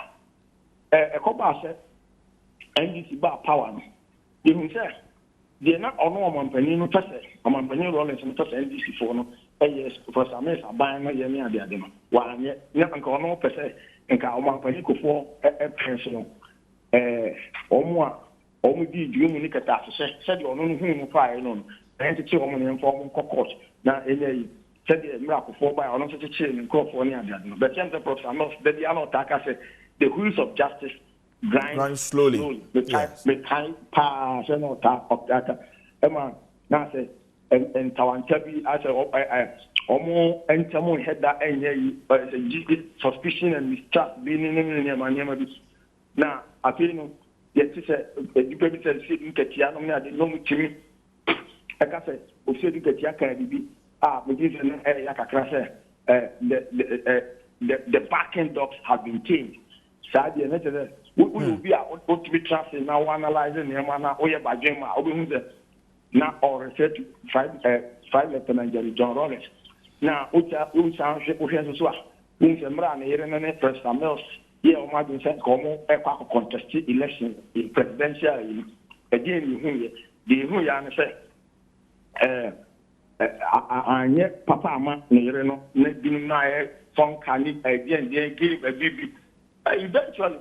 a couple said, NDC bar power. You say they not on Mampani no person, Mampani Rawlings no person NDC for no. Yes, for some years I buy no yemi ade ade no. Wa nye nka no person nka Mampani ko for pension. Omo di dwumu ni kata so se de ono no hu no fa no. Entity omo ne inform court na enye se de mra ko for buy ono se che ni ko for ni ade ade no. But the professor no the ano taka say the wheels of justice grind slowly. Yes. Time pass and all that of that. Emma, now say and Tawantabi as almost and someone had that suspicion and mistrust being in my name. Now, I feel no, yet to say, you can say, Ketiano, I didn't know to me. I can say, we said, Ketiaka, but this is the backing dogs have been changed. Sadly, we will be out to be trusted now, analyzing him, and now, by Jim, now, or research 5 Lieutenant Jerry John Rawlings. Now, which sounds as well. Who's a man here in the first Mills, here, or Martin said, Como, a contested election in presidential again, the Huyan said, I yet Papa, near no, making my phone candy again, they give a baby. Eventually,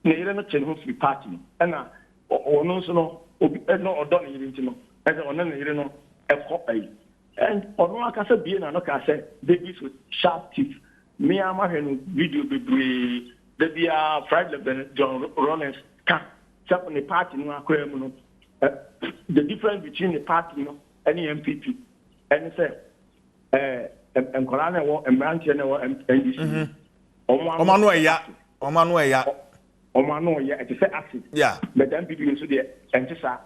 near no change to be party, and or no, no, don't even know, as on no, a copy. And on one case, being an occasion, babies with sharp teeth. Me, I'm a video be the dear Friday, John Rawlings can step on the party, no, the difference between the party, and the MPP, and say, and Colana and Branchen and NDC. Omanueya. Omanueya, it's a acid. Yeah. But then people into the Antissa.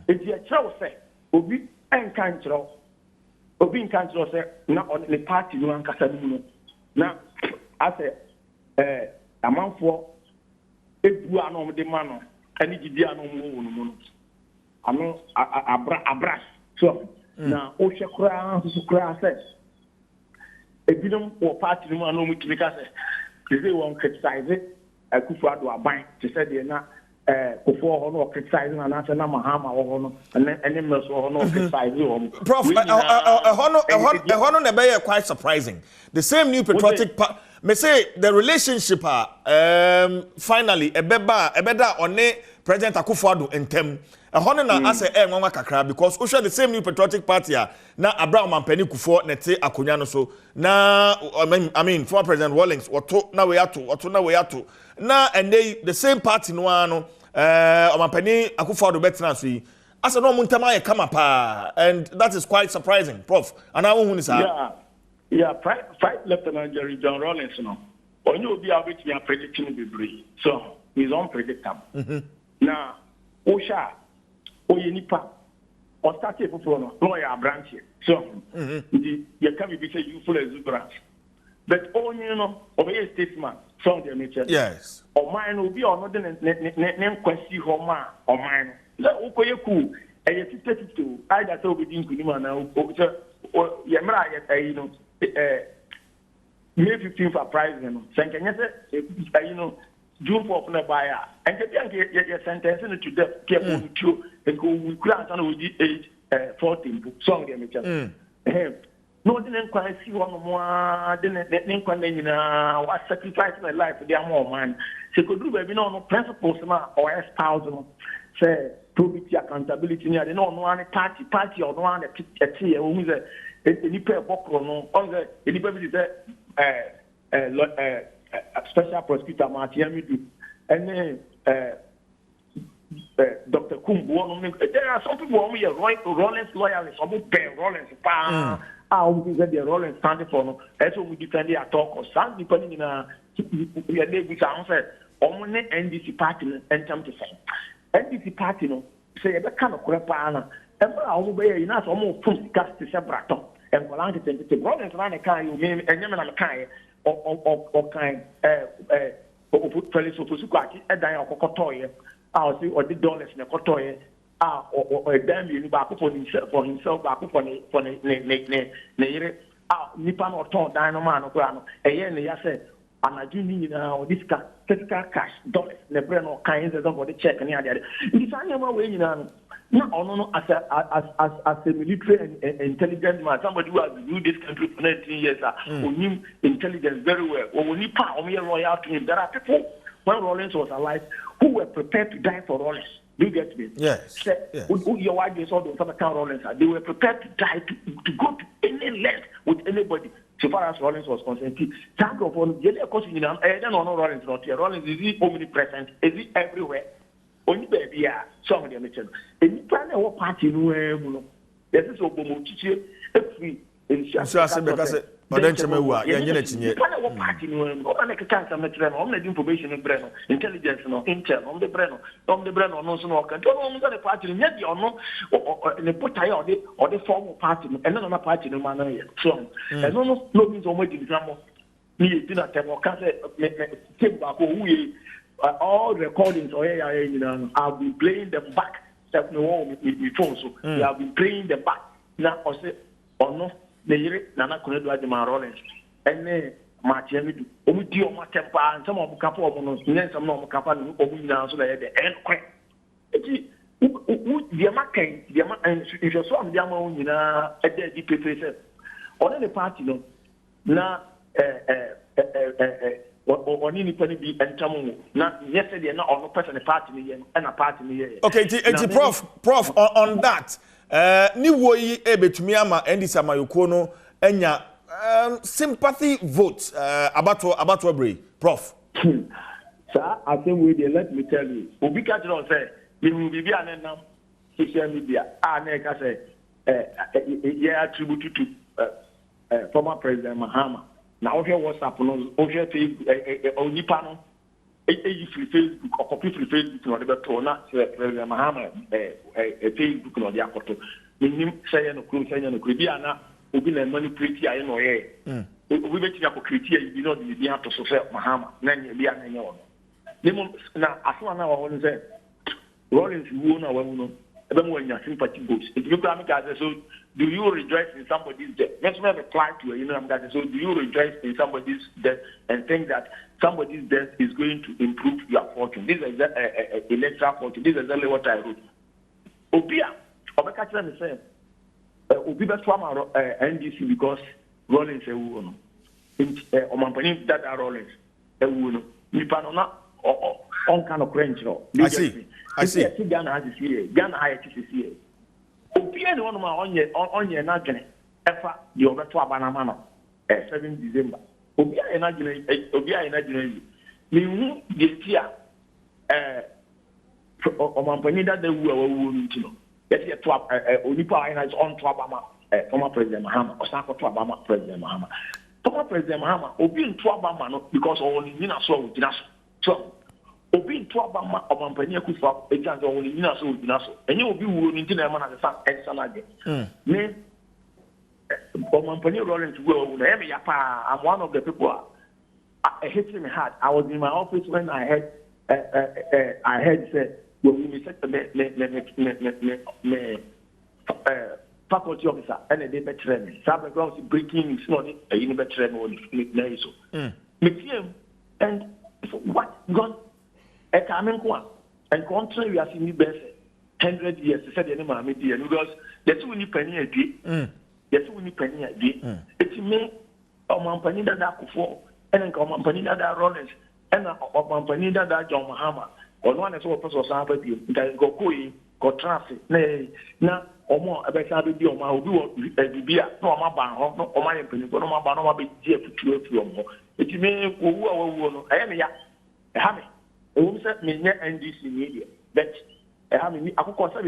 It's a troll say, Obi and Cantro. Obi and Cantro say, not on the party, no one can. Now, I say, a month for if you are not the man, any Gidia no more. I know Abras. So now, Osha Kra, Sukra says, a bidum or party no one to make us they won't criticize it. I could do a bank to say they're not before or criticizing and answer Mahama or and then or no criticizing. Prof, a honor never quite surprising. The same new patriotic may say the relationship finally a beba on President Akufo-Addo entem. A honor na ase nwanwa kakra because we the same new patriotic party na Abraham Mampeni Kufuor nete akonya no so na I mean former President Rawlings wato na we ato na and they the same party no ano Mampeni Akufo-Addo betina so yi ase no muntama ye kama pa and that is quite surprising Prof and I won sir yeah Private Lieutenant Jerry John Rawlings no onye obi a bit me predicting be so he's unpredictable now Osha Oyenipa or started for lawyer branch. So you can be say useful exuberance. But only obey statesman, some the nature. Yes. Or mine will be on name question homa or mine. The Okoyeku, and yet 32, I that will be in Kunima now. Yamra, May 15th for prize, you know, June 4th na buyer. And get sentence to death, careful to and go with grant on with age 14. Song the no, didn't quite see one more, didn't what sacrifice my life for their more man. She could do baby no principles or S1000 say probity accountability near the no one party or one a tea who is a nipper bokro no on the anybody special prosecutor Martiamidu and Dr. Kumbu. There are some people who are Rollins loyalists, some pay Rollins, the Rollins standing for no. That's what we defend their talk or some depending in a we are able to answer only NDC party and time to say. NDC party no say the kind of crapana. And I will be enough almost from cast to Sabrato and Volante to Rollins ran a car you mean and Yemen Kai. Or kind of police officer, a dial cotoye, I'll see or the dollars in a cotoye, or a damn you back for himself, back for Nipan or Tom Dinoman or Grano, a year say, and I do need this cash, dollars, the brain or kinds of the check and the other. It's only way no, as a military and intelligent man, somebody who has ruled this country for 19 years, who knew intelligence very well. When we loyal to him, there are people when Rawlings was alive who were prepared to die for Rawlings. Do you get me? Yes. Your wife is all the time Rawlings. They were prepared to die to go to any length with anybody. So far as Rawlings was concerned, thank God for the course in I don't know Rawlings not here. Rawlings is omnipresent, is he everywhere? Only baby, some of the mission. And you plan a party no. This is Obomo teacher every in because but then Chamawa, you're party no, and I can't on the information in Breno, intelligence no, intel on the Breno, no so no can. Don't know the party, yet you know, or the potay or the formal party, and another party no manner yet. So, and almost no means almost in drama. Me did not tell can't say back who all recordings I'll be playing them back. That no with phone so I'll be playing them back. Now I say or no the year Nana could do my Rollins and then Martiamidu. We do my temper and some of the couple of months, then some of the couple of now so that the end quick. The American, and if you saw the amount at the DPP on the party no now or any penny be entamu. Not yesterday, not on no person party and a party. Okay, Prof, on that, Nnawotwe Yi ebetumi endi samayukono enya sympathy vote about Webre, Prof. Sir, I think we let me tell you. Obi ka jiro say, you will be an now social media. Neka say, yeah, attribute to former President Mahama. Now, here WhatsApp, over Facebook, Nipa no, free Facebook, or copy free Facebook, no, the better not President Mahama, Facebook, no, the akoto. Minim say no, say no, Kribiana, Ubi na manipulate ya no ye. Ubi beti ya kukriti ya you know the have to social Mahama. Nani ya na nyo. Nemo na aswa na wa say Rollins won or no. Even when your sympathy goes. If you come and so do you rejoice in somebody's death? Let's not reply to you know so do you rejoice in somebody's death and think that somebody's death is going to improve your fortune? This is electoral fortune. This is exactly what I wrote. Obia, Obekachira me say Obi betwama NDC because Rollins ewu no. Omampani that Rollins ewu no. Nipa no na on kind of cringe no. I see. Ghana has this year. Ghana has this year. Obia no one ma onye na dwene efa the obeto abanama no 7 December. Obia na dwene me hu the tia omampani that the wu ntino. Yes, to Onipa is on to Obama, former President Mahama, or Sanko to Obama, President Mahama. Former President Mahama, Obi in to Obama because only Nina so with Naso. So, Obi in to Obama, Obampania could for a chance only Nina so with Naso. And you will be willing to name as a son, ex-son. Name Obampania rolling to go. I'm one of the people I hit him hard. I was in my office when I had said, when we said faculty officer and a day better me. Sabbath grounds breaking is not a universal or and what gone a coming one and contrary we are seeing best 100 years to say the name of me because there's only penny a day. There's only penny a day. It's me or Mampani that for and then come Mampani that Rollins and Mampani that John Mahama. Or one is what person sample you that go koi go traffic na omo abeka be o ma obi wo bibia na o ma ban ho no o ma ye peni go no ma ban no ma be die futu omo etime owu awu no aye me ya ha me owu se me nye NDC media but ha me akoko se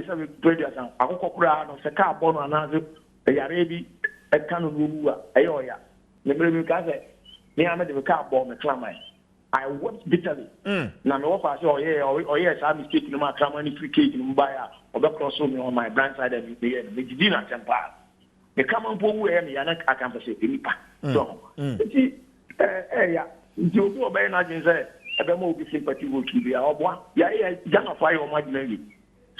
radio san akoko kura no se ka bo no anaze yare bi e kan no wu a aye oya me me ka se me ame de ka bo me climate I wept bitterly. Now, my wife said, oh, yes, I mistake in my money free cake in Mubaya, or the cross me on my blind side and the dinner temper. The common poor way, I can't say any pa. So, see, yeah, you do obey nothing, say, a bit more sympathy will keep you out. Yeah, Jana fire on my name.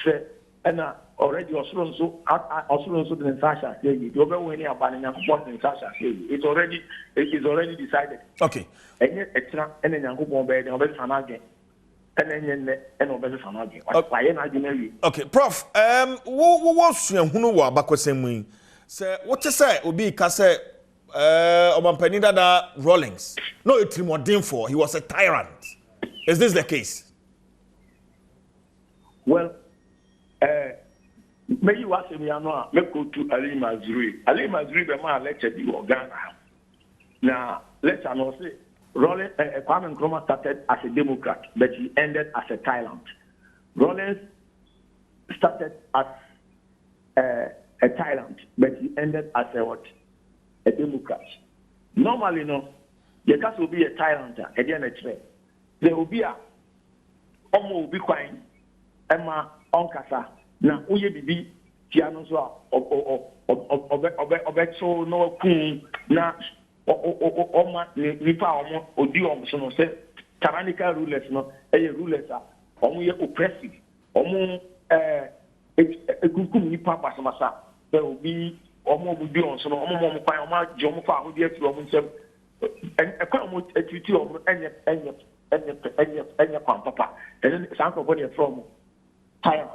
Say, and already also the Sasha say you over when you are banning and supporting Sasha say it is already decided. Okay. And yet extra and then you go bed and obey Sanage and then obey Sanage. Okay, Prof. What's your Hunuwa Bakwasemi? Say what you say Obi Kase Obampenida da Rawlings. No, it's more for he was a tyrant. Is this the case? Well, may you ask me, let's go to Ali Mazrui. Ali Mazrui, the man lectured you in Ghana. Now, let's not say, Kwame Nkrumah started as a Democrat, but he ended as a tyrant. Rawlings started as a tyrant, but he ended as a what? A Democrat. Normally, no, there will be a tyrant at the end of the day. There will be a Omo will be quiet, Emma Onkasa. Na oye bibi tiano so obeto no kun na oma nipa omo odi omo so no say tyrannical rulers no rulers a omo ye oppressive omo egukum nipa basamasa be obi omo budi on so no omo kwan omo je omo fa ahodi atu omo nsem ekwan omo atiti omo enye kwan papa and sanko body from tire.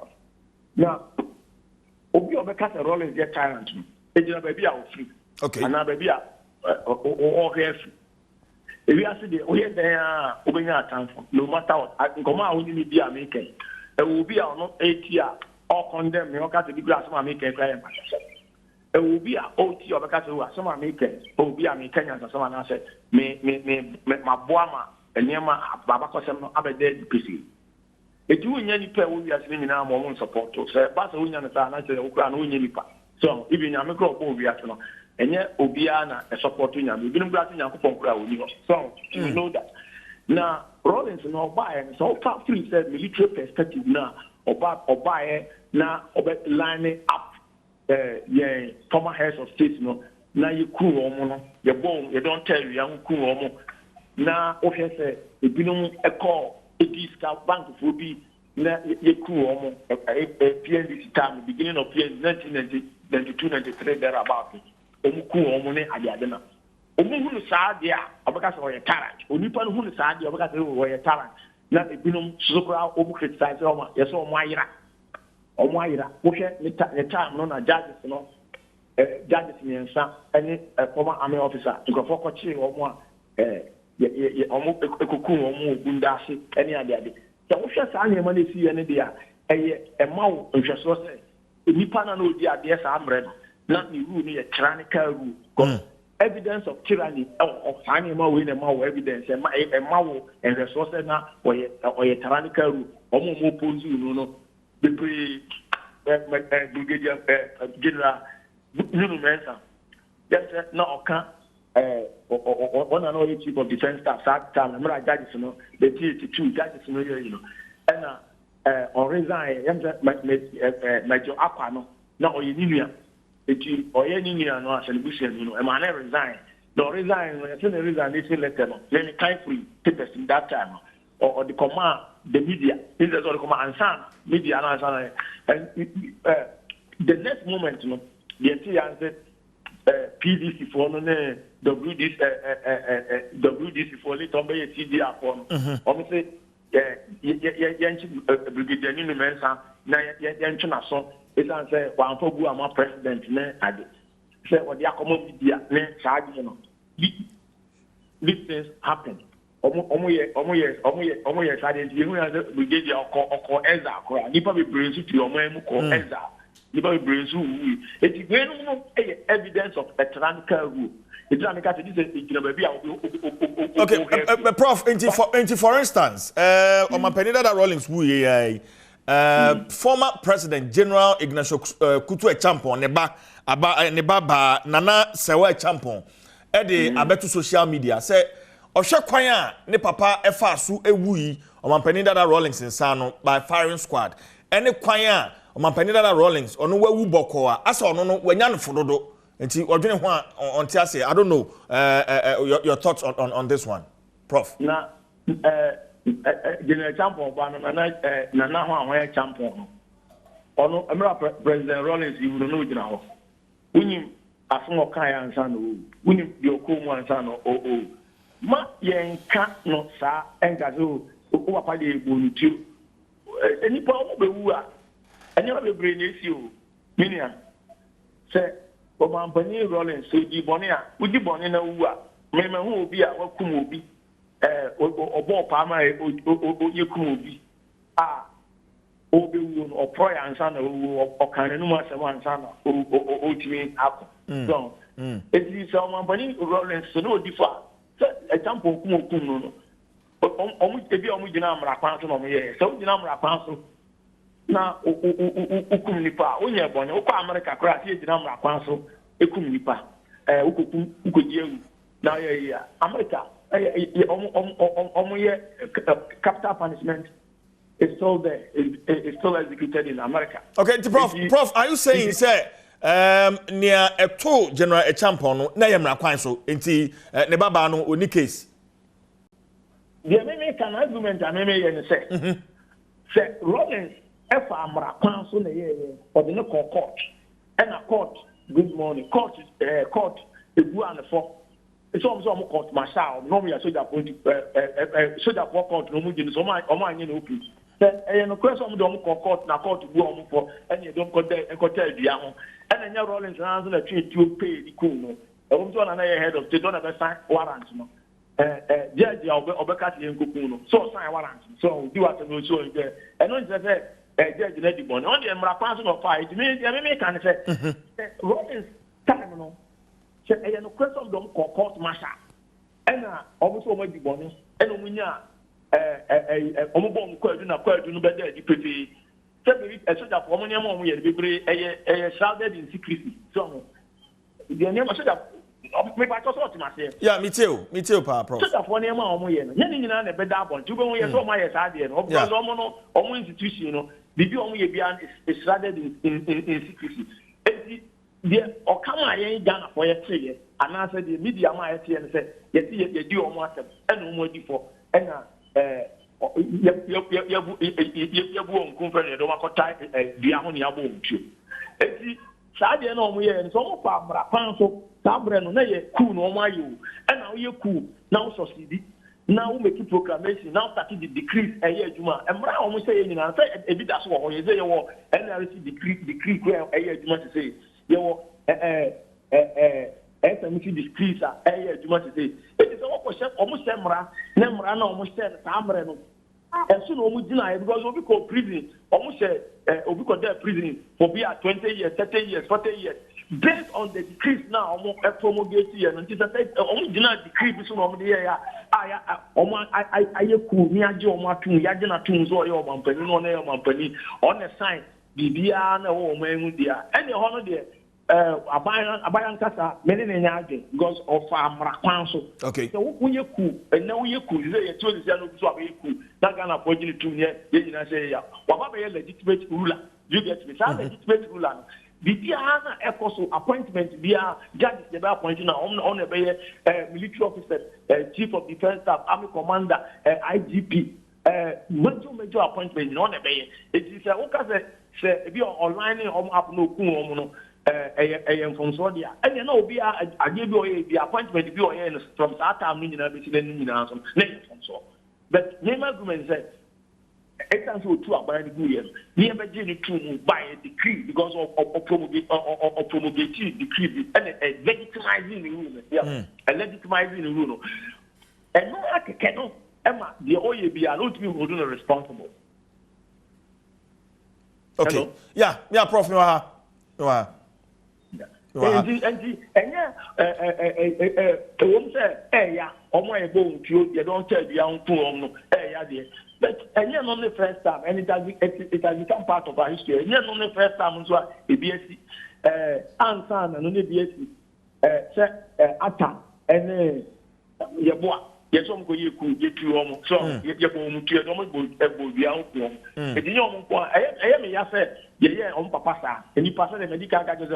Now, Obi Obekasa Rollins is tyrant. Ejina baby are free. Okay. And now baby are all here. If you ask the we there Obenya time no matter what. Nkoma only need be American. E will be not 8 year all condemn me Obekasa be glass American client. E will be OT Obekasa who some American. Obi American and some na say me my boama enema baba kosem no abede PC. It will any pair will be as many now more support to say, but we understand that you so even Yamiko will be at no, and yet Obiana a support to Yam, you've been brought in so you know that. Now, Rollins no buy and so far free said military perspective now, or buy now, or line up former heads of state no, now you cool or your bone, you don't tell you young cool or now, okay, say, if you don't a call. It is bank will be na yeku omo PNDC time beginning of PNDC 1992 93 there about omu ku omo ne ade na omu hunu saade a obeka se oye talent onipa no hunu saade obeka se oye talent na ebinom sokora omu criticize omo yeso omo ayira wo hwe ne time no na judges no judges nyensa any former army officer nkofo kochi omo omo ekoku omo ogundase any ade so wo hwe saa nyema na esi ye ne dia emawo nhweso se nipa na no di ade sa amre no na ni rule ni tyrannical rule evidence of tyranny of anyema we na emawo evidence emawo nhweso se na oye tyrannical rule omo oppose no the brigadier general Nunu Mensa just na oka one and only chief of defense staff that time remember judges no the 2 judges no you know and on resign major akwa no na oye ninua eti oye ninua no celebration no e ma na resign no resign no say resign they letter no then kind free papers in that time or the command the media in the command answer media and answer and the next moment no the answer PDC for no WDC for little by TDR for obviously brigadier Nunu Mensa na yanchuna so it answer one for bu ama president na ade say what the accommodate media na charge no these things happen omo ye sade you know brigadier oko eza ko nipa be brain su ti omo emu ko eza nipa be brain su it no evidence of a tyrannical rule. Okay, Prof, for instance, on my penny that Rawlings former President General Ignacio Kutu Echampo neba Nana Sewa Echampo ede abetu social media say ohwe kwan a ne papa efa so ewui on my penny that Rawlings insano by firing squad ene kwan a on my penny that Rawlings ono wawu boko a asa ono no wanya no fododo. I don't know your thoughts on this one, Prof. Na General Champion na ho champion. Ono America President Rawlings you know gina ho. Unyim afono kan ansa no. Unyim bi okomu ansa no Ma yenka no sa engazo o papa de egbonutu. Enipa o be wu a. Enya be bre na esi o. Minia. Se Omampani Rawlings so di boni a udi boni na wu a mema hu obi a wakum obi obo pa ma oyekum obi a obi wu no oproya ansa na wu okan no ma se ansa na otimi akọ so it is Omampani Rawlings so no difa so example okum no omu ebi omu gina amra kwan so no mo ye so gina amra kwan so na ukum nipa onye bonye ukwa America kra ti ejina mra kwan so ekum nipa ukukum ukoji ewu na ya America omu capital punishment is still there is still executed in America. Okay, Prof, are you saying say near eto General Echampo no na ye mra kwan so enti ne baba no oni case the me can argument me ye say say Rawlings efa amra kwan so na ye or the court and a court good morning court ebu an for it's almost court martial no me soldier point soldier court no mu gin so ma anye na opi say no question am do court na court bu am for and you don't court adua ho and anya Rawlings na so na twe pay the cool no e so na head of state don't ever sign warrant no judge obeka ti enkoku no so sign warrant so do what no so there and no say judge na di bon on the mra kwan so no fight me can say Rawlings time no say no question don court martial and obuso o ma di bon and omunya omubom kwadu no be there di pepe say be soldier for omunya mo ye bebre shrouded in secrecy so the name of soldier me ba to so otimase yeah me too pa Prof soldier for name omo ye no nya nyina na be da bon tu be mo ye so ma ye sa de no because omo no omo institution no bibi omo ye bia is shrouded in secrecy the okama ye Ghana for ye three and answer the media ma ye tie say ye di omo asem and omo di for and yabu on conference do makota dia ho ne abo ntuo eti saa de na omo ye nso omo fa bra kwan so saa bre no na ye cool no omo ayo e na wo ye cool na wo succeed na wo make proclamation now start the decree eye adwuma emra omo say ye nyina say ebi da so wo ye say ye wo NRC decree ko eye adwuma to say ye wo SMC decree sa eye adwuma to say it is omo ko she omo say mra na mra na omo say saa bre no and soon omo deny because obi ko prison omo say obi ko there prison for be at 20 years 30 years 40 years based on the decrees now omo promulgate here and it say omo deny decree bi so omo dey ya omo ayeku ni age omo atun ya je na tun so oyo omo mpani no na omo mpani on the sign bibia na wo omo enu dia ene ho no de abayan kasa mene na nya age because of amra kwan so okay so wo ye ku na wo ye ku ze ye to ze no so abaye ku na Ghana for gini tun ye nyina say ya wa ba be legitimate ruler you get me say legitimate ruler bibia na ekoso appointment bia judge the appoint na on e be military officer chief of defense staff army commander IGP major appointment no na be it is wo ka say bi online on app no ku omo no from Saudia and na obi age bi oye bi appointment bi oye from that time ni nyina be ti ni nyina so na from so but name argument say it can so two about the good year ni be je ni two by a decree because of promulgate decree and legitimizing the rule yeah legitimizing the rule and no akeke no ema the oye bi are not be holding responsible. Okay. Hello? Yeah, prof no ha. No ha. And won say ya omo e bo ntuo ye don tell bia nko no ya de but enye no the first time and it has become part of our history enye no the first time so e bi esi ansa na no ne bi esi say ata ene ye boa ye so mko ye ku ye tu omo so ye bo mu tu e do mo bo bia nko e di omo nko eye me ya say ye on papa sa eni pasa de medical ga just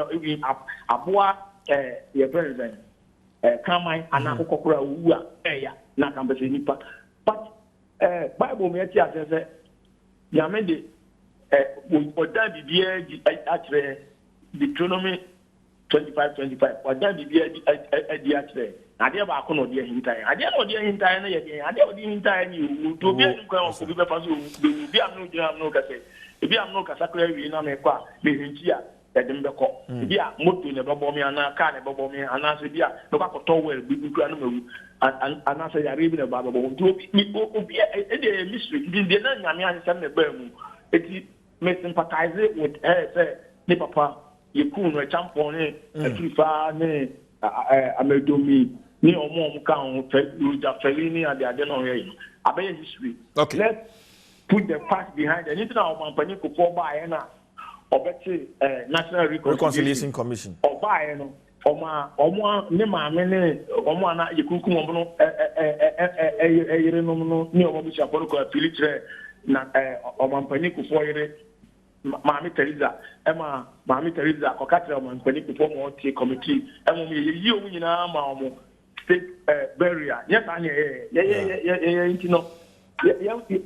aboa ye president kamai ana kokokora wu a ya na kambese nipa but bible me ati ase ya me de oda bibia atre Deuteronomy 25 oda bibia di atre ade ba ko no de hintai ade no de hintai na ye de ade o de hintai ni to bi enu kwa ko bi be fa so bi am no jina no ka se ebi am no kasa kra wi na me kwa be hinti a edem be ko ebi a moto ne bebo me ana car ne bebo me ana se bi a be kwa to well bi kura no mawu ana se yare bi ne ba bebo nti obi e de mystery de na nyame an se me ba mu eti me sympathize with say ni papa ye ku no champion ne afrifa ne amedomi ni omo ka on fe ruja felini ade no ye abaye history okay let's put the past behind and into our company ko for buy na obeti National Reconciliation Commission or buy no omo ne maame ne omo ana yekukum omo no yere no ni omo bi chaporo ko apilitre na omo company ko for yere maame Teresa maame Teresa ko katra omo company ko for mo tie committee emo yi omo nyina ma omo state barrier yes anya ye intino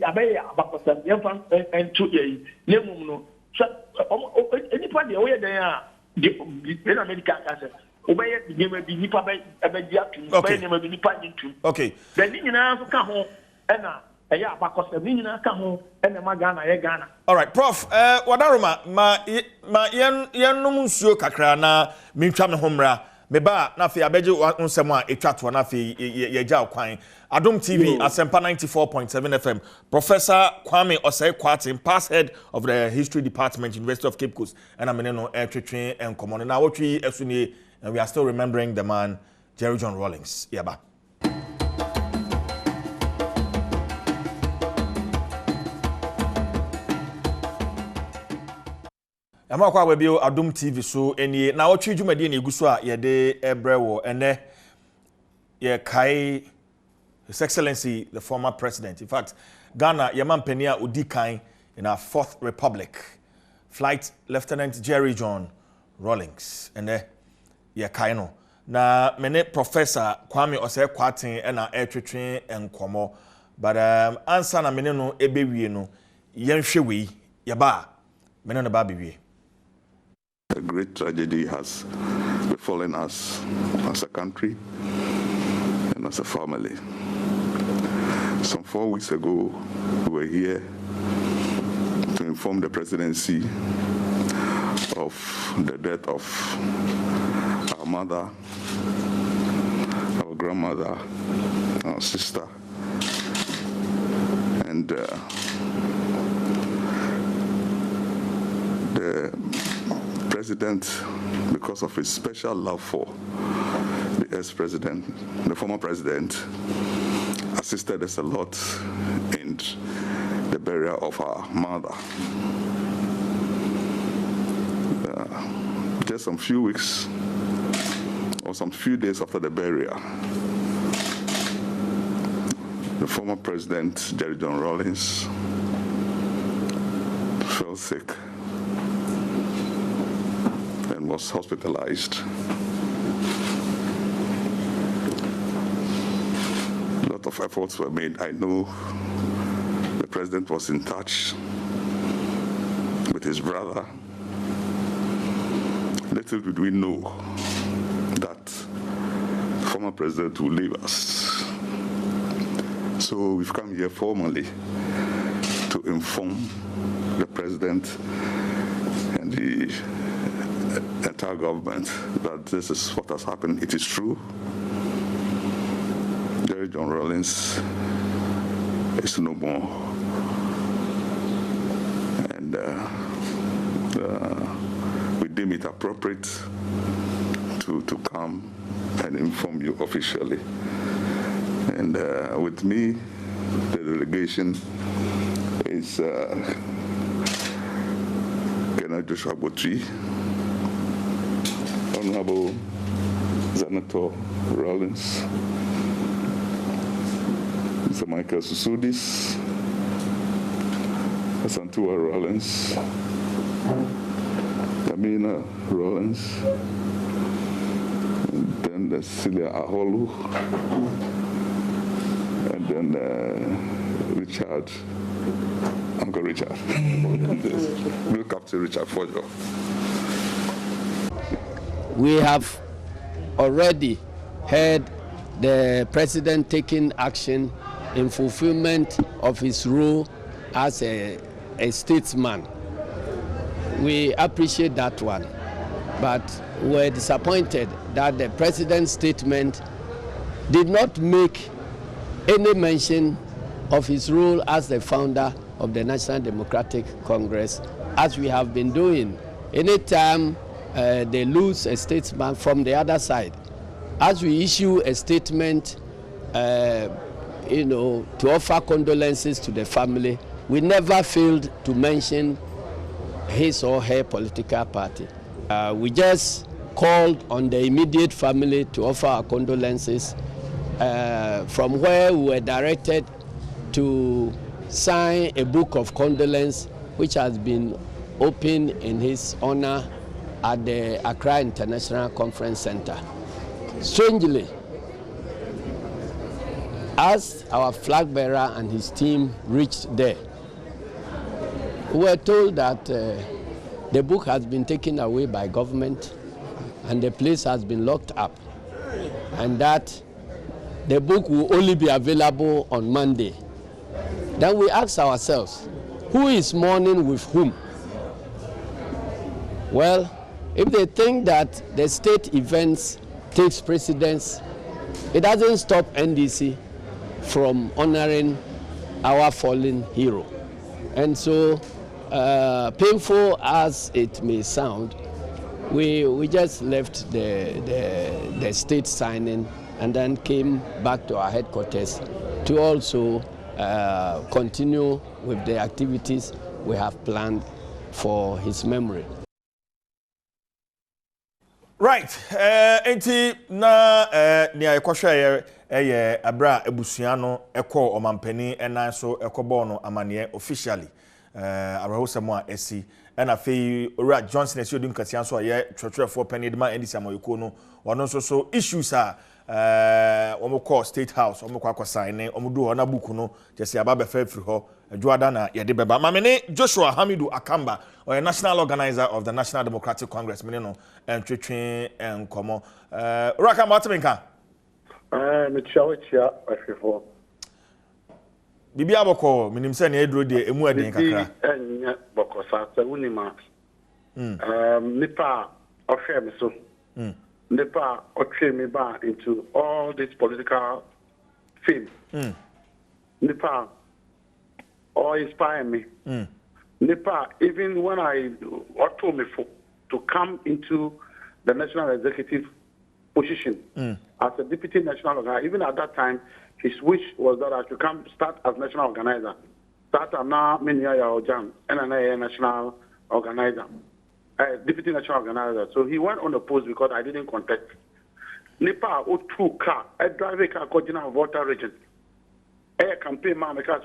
abaye abakosa yemfa entu ye nemum no enipa de we den a de na medical cancer obaye nyema bi nipa ba abaji atu obaye nyema bi nipa ntu okay then ni nyina so ka ho na eya abakosa ni nyina ka ho na ma Ghana ye Ghana. All right prof wadaroma ma yenum nsuo kakra na mentwa me homra meba na fe abeje nsem a etwato na fe yeja okwan Adom TV Asempa 94.7 FM Professor Kwame Osei Kwatin past head of the history department University of Cape Coast and I'm no Nnawotwe and common Nnawotwe Yi esuni and we are still remembering the man Jerry John Rawlings yaba Ama kwa webio Adom TV so eni Nnawotwe dwumade na eguso a ye de ebrewo ene ye kai His Excellency the former president. In fact, Ghana Yamampenia Udikai in our Fourth Republic. Flight Lieutenant Jerry John Rawlings and ye kaino. Na mene Professor Kwame Osei Kwatin and our air train and Komo but answer na mene no ebewie no yenhwe we yaba mene no ba bewie. A great tragedy has befallen us as a country and as a family. Some 4 weeks ago, we were here to inform the presidency of the death of our mother, our grandmother, our sister, and the president, because of his special love for the ex-president, the former president, assisted us a lot in the burial of our mother. Just some few weeks or some few days after the burial, the former president, Jerry John Rawlings, fell sick and was hospitalized. A lot of efforts were made. I know the president was in touch with his brother. Little did we know that former president will leave us. So we've come here formally to inform the president and the entire government that this is what has happened. It is true. Jerry John Rawlings is no more. And we deem it appropriate to come and inform you officially. And with me, the delegation is Nnawotwe Yi, Honorable Senator Rawlings, Mr. Michael Susudis, Asantua Rawlings, Kamina Rawlings, and then the Celia Aholu, and then Richard, Uncle Richard, Bill Captain Richard Fojo. We have already heard the president taking action in fulfillment of his role as a statesman. We appreciate that one, but we're disappointed that the president's statement did not make any mention of his role as the founder of the National Democratic Congress, as we have been doing. Anytime they lose a statesman from the other side, as we issue a statement, to offer condolences to the family, we never failed to mention his or her political party. We just called on the immediate family to offer our condolences, from where we were directed to sign a book of condolence which has been opened in his honor at the Accra International Conference Center. Strangely, as our flag bearer and his team reached there, we were told that the book has been taken away by government and the place has been locked up, and that the book will only be available on Monday. Then we asked ourselves, who is mourning with whom? Well, if they think that the state events takes precedence, it doesn't stop NDC from honoring our fallen hero. And so, painful as it may sound, we just left the state signing and then came back to our headquarters to also continue with the activities we have planned for his memory. Right, enti na ni ayekwahwe abra ebusuano ekọ omampani enan so ekobo no amane officially arahosemo a esi na fei ora Johnson esi odum kasian so ye twetwerefo pani de ma ndisi amoyeko no ono so issues a omo call State House omo kwa sign omo do ona book no just aba be fa free ho adwoada na ye de beba mamene Joshua Hamidu Akamba or a national organizer of the National Democratic Congress mene no entwetwe enkomo Raka Martinka me chawachia afefo Bibi aboko minim se na edro de emu aden kakra enya boko sa unima nipa ofhe me so nipa otwe me ba into all this political thing nipa or inspire me nipa even when I told me for to come into the national executive position as a deputy national organizer. Even at that time, his wish was that I should come start as national organizer. Start now, and a national organizer, deputy national organizer. So he went on the post because I didn't contest. Nipa O2 car, a driver car, coordinator of water region. A campaign man because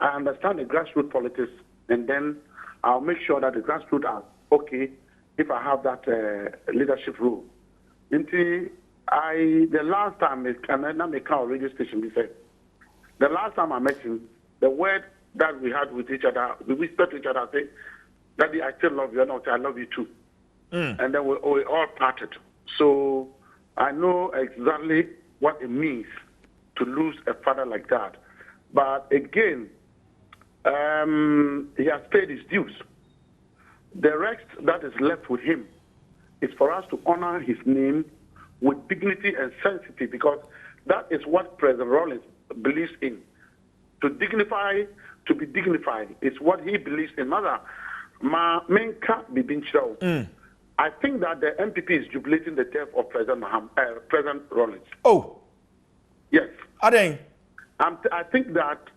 I understand the grassroots politics, and then I'll make sure that the grassroots are okay if I have that leadership role. The last time radio station, we said, the last time I met him, the word that we had with each other, we whispered to each other, say, Daddy, I still love you, and I love you too. And then we all parted. So I know exactly what it means to lose a father like that. But again, he has paid his dues. The rest that is left with him is for us to honor his name with dignity and sensitivity, because that is what President Rawlings believes in. To dignify, to be dignified is what he believes in. Mother, I think that the MPP is jubilating the death of President Rawlings. Oh. Yes. I think that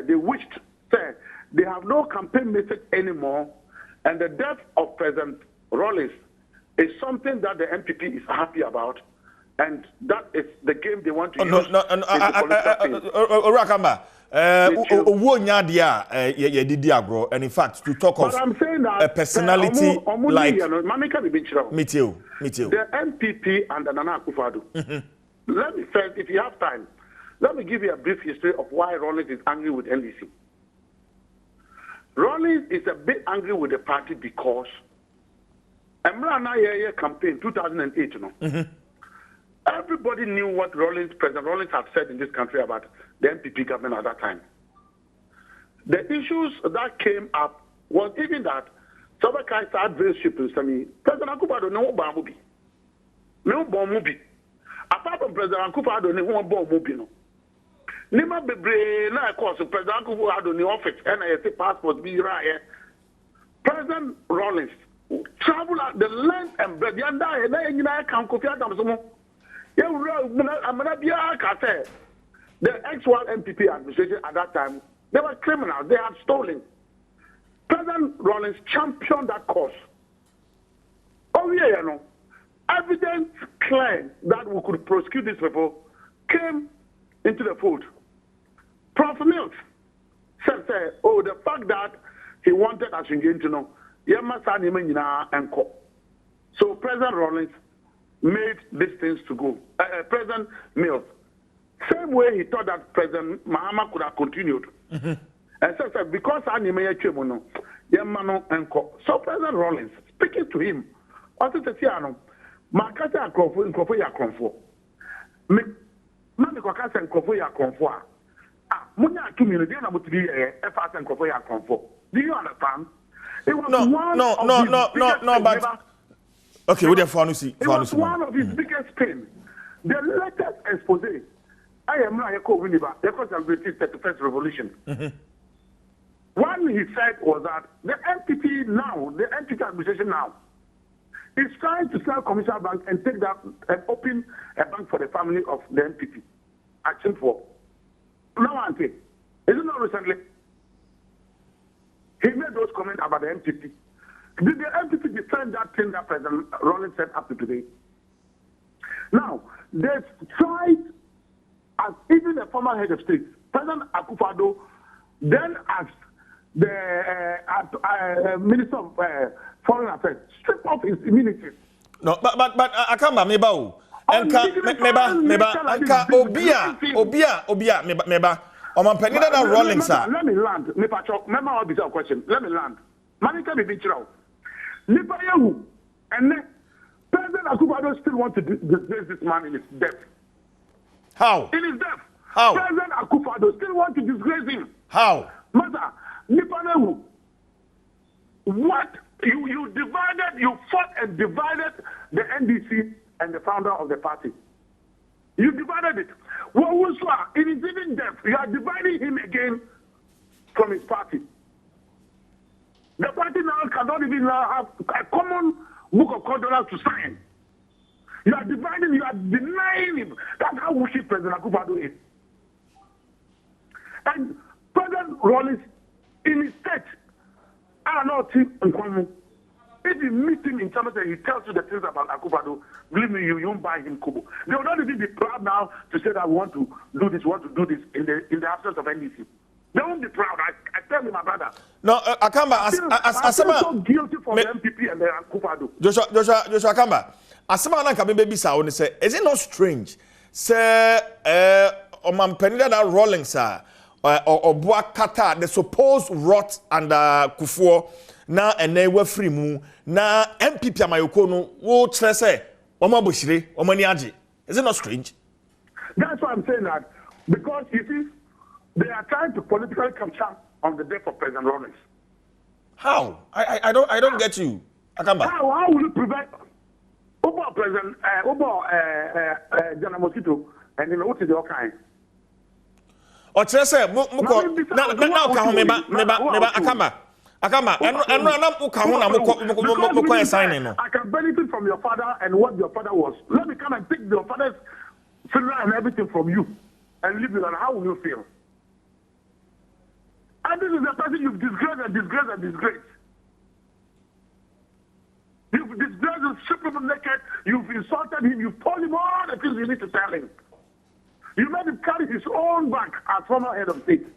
they wished, they have no campaign message anymore, and the death of President Rawlings is something that the MPP is happy about, and that is the game they want to use. Rakamba, and in fact, to talk of I'm saying that a personality like me too. The MPP and the Nana Akufo-Addo. Let me first, if you have time, let me give you a brief history of why Rawlings is angry with NDC. Rawlings is a bit angry with the party because Emra campaign 2008, everybody knew what President Rawlings had said in this country about the MPP government at that time. The issues that came up was even that Sabakai started very simple. President Akufo-Addo no bomb movie. Apart from President Akufo-Addo, no bomb movie. Nima bebre na course President Akufo-Addo in the office and I say passport be right. President Rawlings travel at the length and breadth. The ex-one MPP administration at that time, they were criminals. They had stolen. President Rawlings championed that cause. Oh yeah, you know, evidence clear that we could prosecute these people came into the fold. Prof. Mills said, oh, the fact that he wanted us to know, so President Rawlings made these things to go. President Mills, same way he thought that President Mahama could have continued. And so because I so President Rawlings, speaking to him, also to say, Makasa and Krofo ya Krofo. Mami kwa kasa Krofo ya Krofo. Munya community na mutiri FS and Krofo ya Krofo. Do you understand? It was no, but okay, what the see? It was one of his biggest pains. The latest expose. I am not a co-winner because of the 31st revolution. One he said was that the MPP now, the MPP administration now, is trying to sell commercial banks and take that and open a bank for the family of the MPP. Action for. Now, Auntie, is it not recently? He made those comments about the MPP. Did the MPP defend that thing that President Rawlings said up to today? Now, they've tried, as even the former head of state, President Akufo-Addo, then as the Minister of Foreign Affairs, strip off his immunity. No, but Akamba meba o. Meba anka obia meba. Omampeni na rolling sir. Let me land. Me pacho, remember I'll be a question. Let me land. Manika be bichiro. Nipa yehu. And then President Akufo-Addo still want to disgrace this man in his death. How? In his death. How? President Akufo-Addo still want to disgrace him. How? Mother, Nipa yehu. What? You divided, you fought and divided the NDC and the founder of the party. You divided it. Wawuswa, in his even death, you are dividing him again from his party. The party now cannot even have a common book of condolence to sign. You are dividing, you are denying him. That's how wishy President Akufo-Addo is. And President Rollins, in his state, I don't know, if you meet him in Chamber, he tells you the things about Akufo-Addo, believe me, you won't buy him Kubo. They will not even be proud now to say that we want to do this in the absence of NDC. They won't be proud. I tell you, my brother. No, Akamba, I feel so guilty for the MPP and the Akufo-Addo. Joshua Akamba, Asama na kabe baby sa oni say, is it not strange? Say, Omampeni that rolling sir, or Boakata, the supposed rot under Kufuor. Na ene we free mu na MPP amayoko no wo kire say omo boshire omo ni age. Is it not strange? That's why I'm saying that, because you see they are trying to politically capture on the death of President Rollins. How? I don't get you. Akamba. How will you prevent Obo President General Mosquito and then what is the kind? O kire say mo na ka ho meba Akamba, I can benefit from your father and what your father was. Let me come and take your father's funeral and everything from you and leave you, and how will you feel? And this is the person you've disgraced and disgraced and disgraced. You've disgraced him, stripped him naked, you've insulted him, you've told him all the things you need to tell him. You made him carry his own back as former head of state.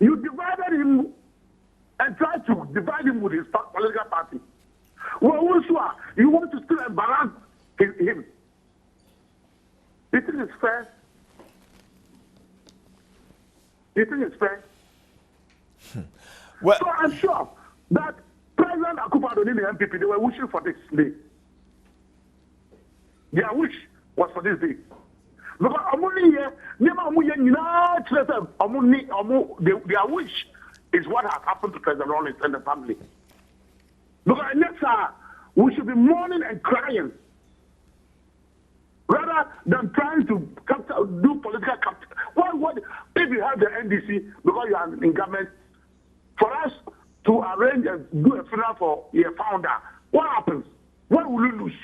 You divided him and tried to divide him with his political party. Well, also, you want to still embarrass him. You think it's fair? You think it's fair? Well, so I'm sure that President Akufo-Addo and the MPP, they were wishing for this day. Their wish was for this day. Because their wish is what has happened to President Rollins and the family. Because next we should be mourning and crying rather than trying to do political capture. What if you have the NDC because you are in government, for us to arrange and do a funeral for your founder, what happens? What will you lose?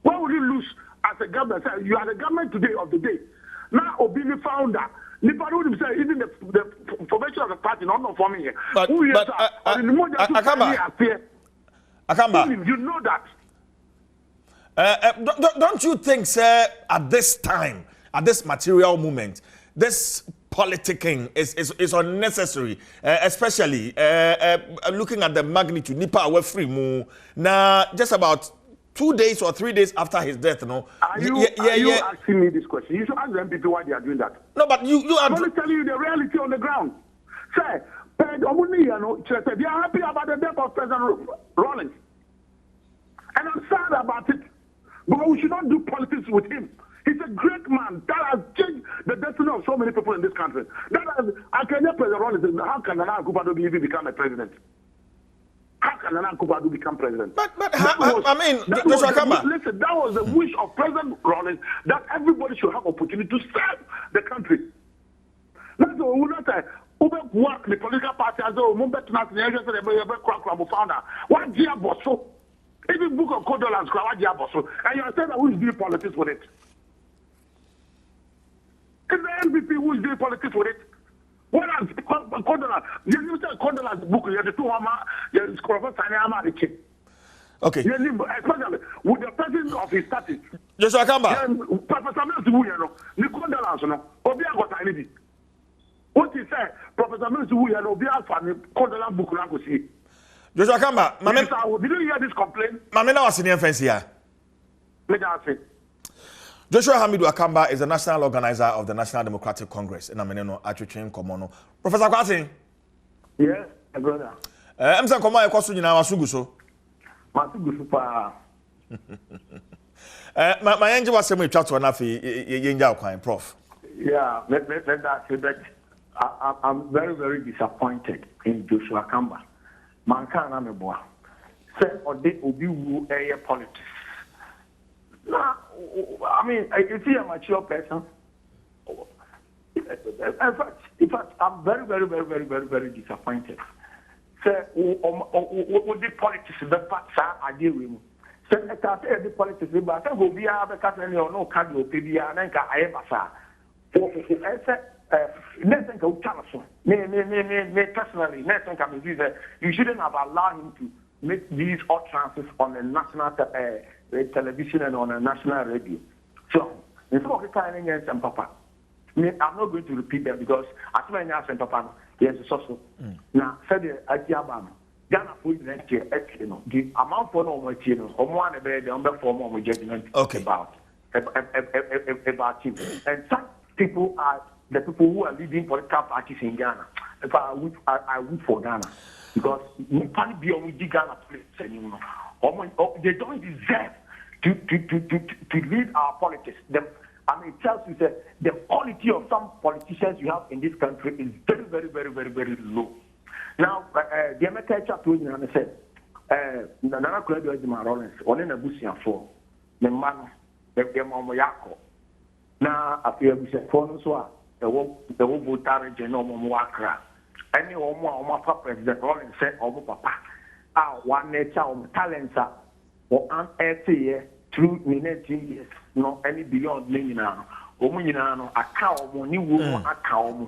What will you lose? As a government, you are the government today of the day. Now, Obini founder, Niparu himself, even the formation of the party, not forming here. Akamba, you know that. Don't you think, sir, at this time, at this material moment, this politicking is unnecessary, especially looking at the magnitude. Nipa awe free mu na just about 2 days or 3 days after his death, no? Are you asking me this question? You should ask the MPP why they are doing that. No, but you are... I'm only telling you the reality on the ground. Say, they are happy about the death of President Rollins. And I'm sad about it. But we should not do politics with him. He's a great man that has changed the destiny of so many people in this country. That has, I can hear President Rollins, how can Nnawotwe Akufo-Addo even become a president? How can Nnawotwe Akufo-Addo become president? But listen, that was the wish of President Rollins, that everybody should have opportunity to serve the country. That's what we not say. The political party as well, founder. What dear bosso? Even book of condolence, and you are saying that who is doing politics with it? It's the NPP who is doing politics with it. What else? Condolence. You say condolence book, you have the two it's okay. Especially with the president of his party. Joshua Kamba. Professor Mills, the condolence, Obia got anything. What he said, Professor Mills, Obia for the condolence book, Joshua Kamba, did you hear this complaint? Mamena was in the offense here. Joshua Hamidu Akamba is the national organizer of the National Democratic Congress in Ameneno Atwitwen Komono. Professor Kwatin. Yes, brother. I'm saying Komo ekosu nyina wasugu so. Masugu pa. My angel was saying chat to anafi yenja kwan prof. Yeah, let that say that I'm very, very disappointed in Joshua Kamba. Manka na meboa. Say ode obi wu eye politics. Nah, I mean, is he a mature person? In fact, I'm very, very, very, very, very, very disappointed. Say, what the politics the facts are dealing with. Say, I can't say the politics, but I will be able to cut any or no card or PBA and I ever saw. Nothing can tell us. Me personally, nothing can be that you shouldn't have allowed him to make these utterances on a national television and on a national radio. So, in some of the time, I'm Papa. I'm not going to repeat them because as many as Papa, yes, it's also. Now, said the Adiabam, Ghana food next year, the amount for no more children, or one of the number for more judgment about him. And some people are the people who are leading political parties in Ghana. If I would for Ghana because you can't be on the Ghana place anymore. They don't deserve to lead our politics. It tells you that the quality of some politicians you have in this country is very, very, very, very, very low. Now, the American chap told me and said, Nana Claudio Rollins, on in a Bussian for the man, the Momoyako. Now, I feel we said, for no the Wobo Tarage and Wakra. Any more President Rollins said, oh, Papa, one nature of talents or an 80 years through 19 years, no any beyond me now. Omunino, a cow, money woman, a cow,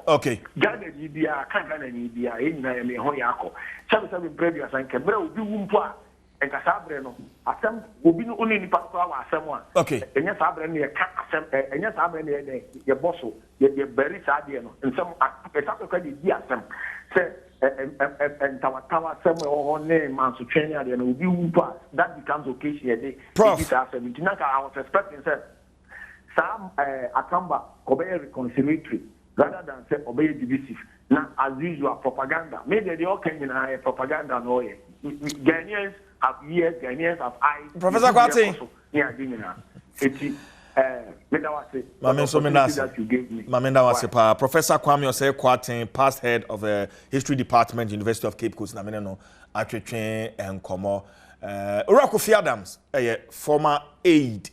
okay. Gather Libya, Kangana Libya, in Hoyako. Some previous and Cabral, do Wumpa, and Casabreno. A some will be only in Pasqua, someone. Okay. And yes, I bring a cat, and yes, I bring your bosso, your very sadian, and some credit, yes, some say. And Tawa somewhere or name man to train and will be that becomes occasionally. Prof. I was expecting some Akamba obey reconciliatory rather than say obey divisive. Now, as usual, propaganda. Maybe they all came in propaganda. No, Ghanaians have ears, Ghanaians have eyes. Professor Kwati. Yeah, Professor Kwame Osei Kwarteng, past head of the History Department, University of Cape Coast, Nameneno, Atwitwen and Komo. Kofi Adams, former aide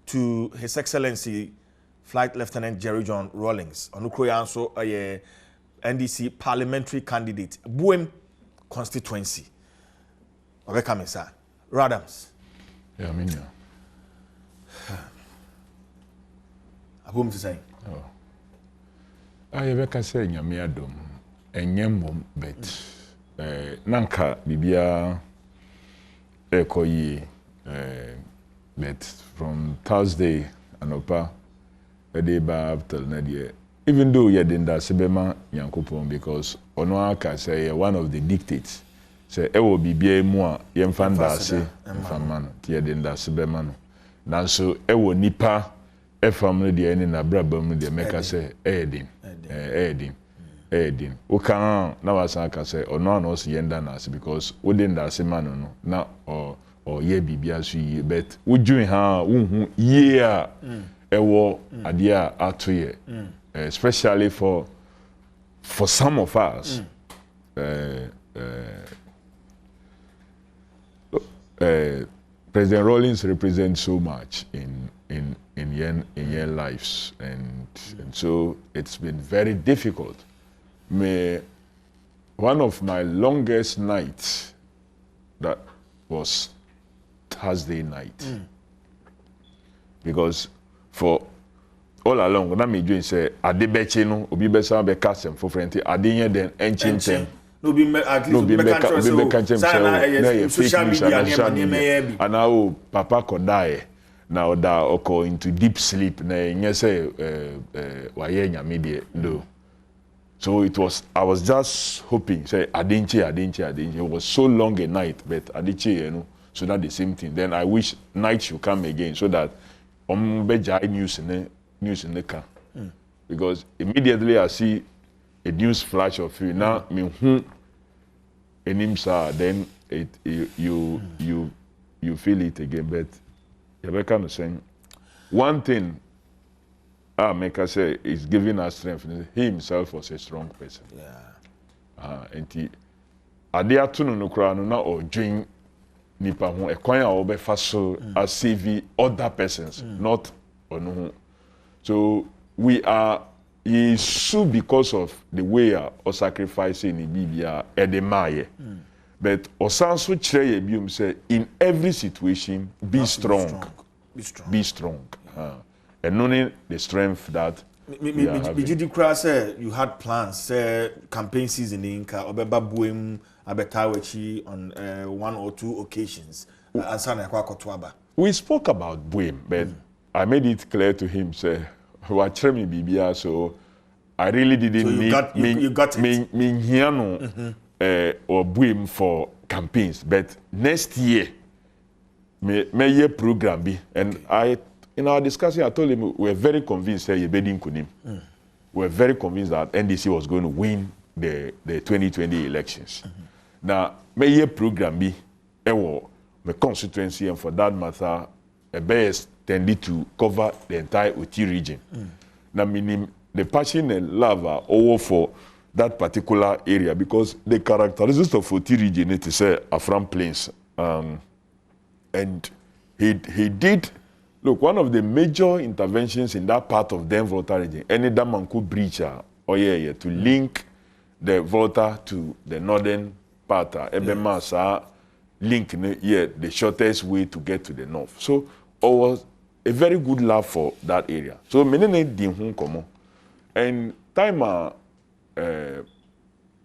to His Excellency Flight Lieutenant Jerry John Rawlings. Onukroyanso, NDC parliamentary candidate, Buem constituency. Okay, come sir. Adams. Yeah, I mean, Abum to say. Oh. I ever say nyame adom enyem bet nanka bibia ekoyi bet from Thursday anopa a day ba after nadia even though you didn't sebema yankopon because ono aka say one of the dictates say e wo bibia mu a yemfa ndase mfama no tie didn't sebema no nanso e wo nipa family de any na brabam de make say edin o kan na wasan ka say ono no so yenda na because we didn't that man no na or ye bibia so yi bet wudwin ha wonhu ye a ewo ade a atoye especially for some of us President Rawlings represents so much in your lives, and so it's been very difficult. One of my longest nights that was Thursday night, because for all along when I doing say adebeche no obi besa be kasem for friend adenye den enchintem no be at least be social media and now papa could die. Now that occur into deep sleep na nyese waye nyame de do So I was just hoping, say, Adinche. It was so long a night, but Adinche, so not the same thing. Then I wish night should come again, so that news in the car. Because immediately I see a news flash of you. Now, then you feel it again. But Rebecca was saying, one thing Mecca say is giving us strength. He himself was a strong person. Yeah. And he adia tunu no kra no na odwen nipa ho ekwan a obefa so as save other persons, not onu. So we are so because of the way or sacrificing in Biblia edemaye. But osanso kire ye biom say in every situation be strong. Be strong. And knowing the strength that you had plans, say campaign season in Inca, Obeba Buem, Abetawechi on 1 or 2 occasions. We spoke about Buem, but I made it clear to him, say, watch me Bibia, so I really didn't you got it. Or Buem for campaigns. But next year, my year program be, and in our discussion, I told him we're very convinced that we're very convinced that NDC was going to win the 2020 elections. Now, my year program be my constituency, and for that matter, a base tended to cover the entire Oti region. Now, meaning the passion and love are all for that particular area, because the characteristics of Oti region is to say Afram Plains, and he did. Look, one of the major interventions in that part of the Volta region, any Damanku breach to link the Volta to the northern part, Ebemasa link the shortest way to get to the north. So it was a very good love for that area. So many din komo. And time ne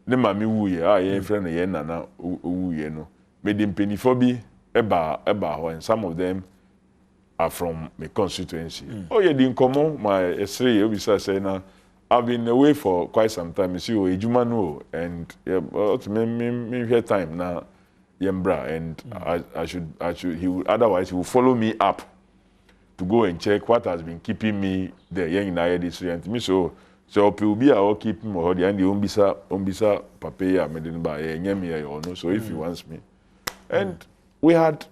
mami wuye friend ye nana wuye no. Medim penifobi eba ho, and some of them are from my constituency. Oh, yeah, didn't come on my essay. Obisa say now, I've been away for quite some time. You see, Ejumano, and me here time now, Yembra, and I should. He would, otherwise he will follow me up to go and check what has been keeping me there. Young in Aya this and me so people be all keep me or the and the umbisa papaya medin ba yemi or no. So if he wants me, and we had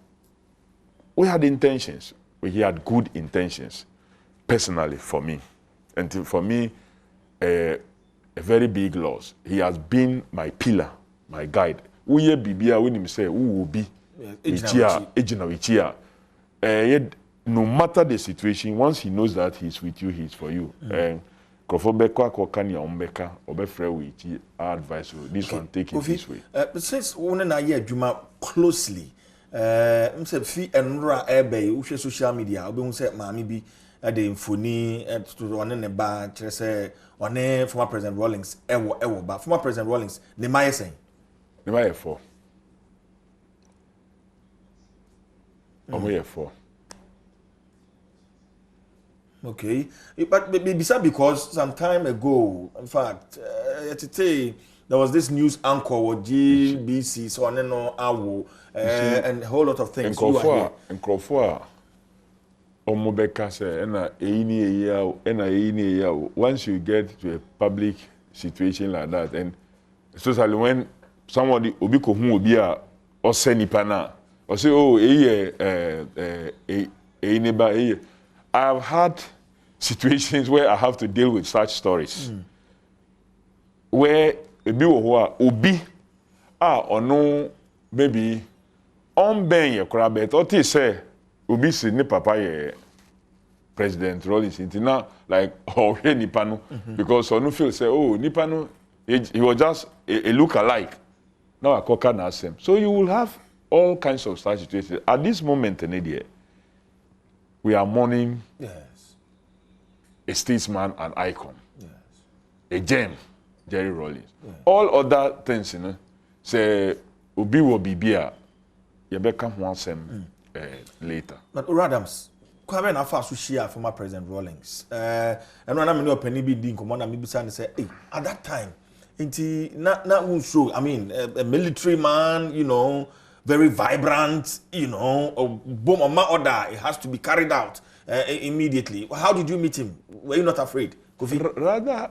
intentions. He had good intentions, personally, for me. And for me, a very big loss. He has been my pillar, my guide. Uye bibia when him say, who will be? Ejina. No matter the situation, once he knows that he's with you, he's for you. I advise you, this one, take it this way. Since one and I Juma closely, fi enra ebe uhwe social media obi hu say maami bi de infoni to one ne ba kire say one former president Rawlings ewo ba former president Rawlings ne maye sen ne maye for omo for okay, but because some time ago, in fact, there was this news anchor with GBC, so I know Awo, and a whole lot of things. And Crawford, Omobeka say, once you get to a public situation like that, and especially when somebody Obiko who will be a or senipana, or say, oh, neighbor, I've had situations where I have to deal with such stories. Where obi or no maybe on ben your crab but say obi si ni papa ye President Rawlings now like oh nipano because no feel say oh nipano he was just a look alike. Now I can ask him. So you will have all kinds of such situations. At this moment in India, we are mourning a statesman, an icon, a gem. Jerry Rawlings. Yeah. All other things, say, Obi will be beer, you become one later. But Radams, Kwabe na fa so share former President Rawlings. And when I'm in your penny be din command me say hey, at that time na show, I mean, a military man, you know, very vibrant, you know, a bomb on my order, it has to be carried out immediately. How did you meet him? Were you not afraid? Kofi? Rather,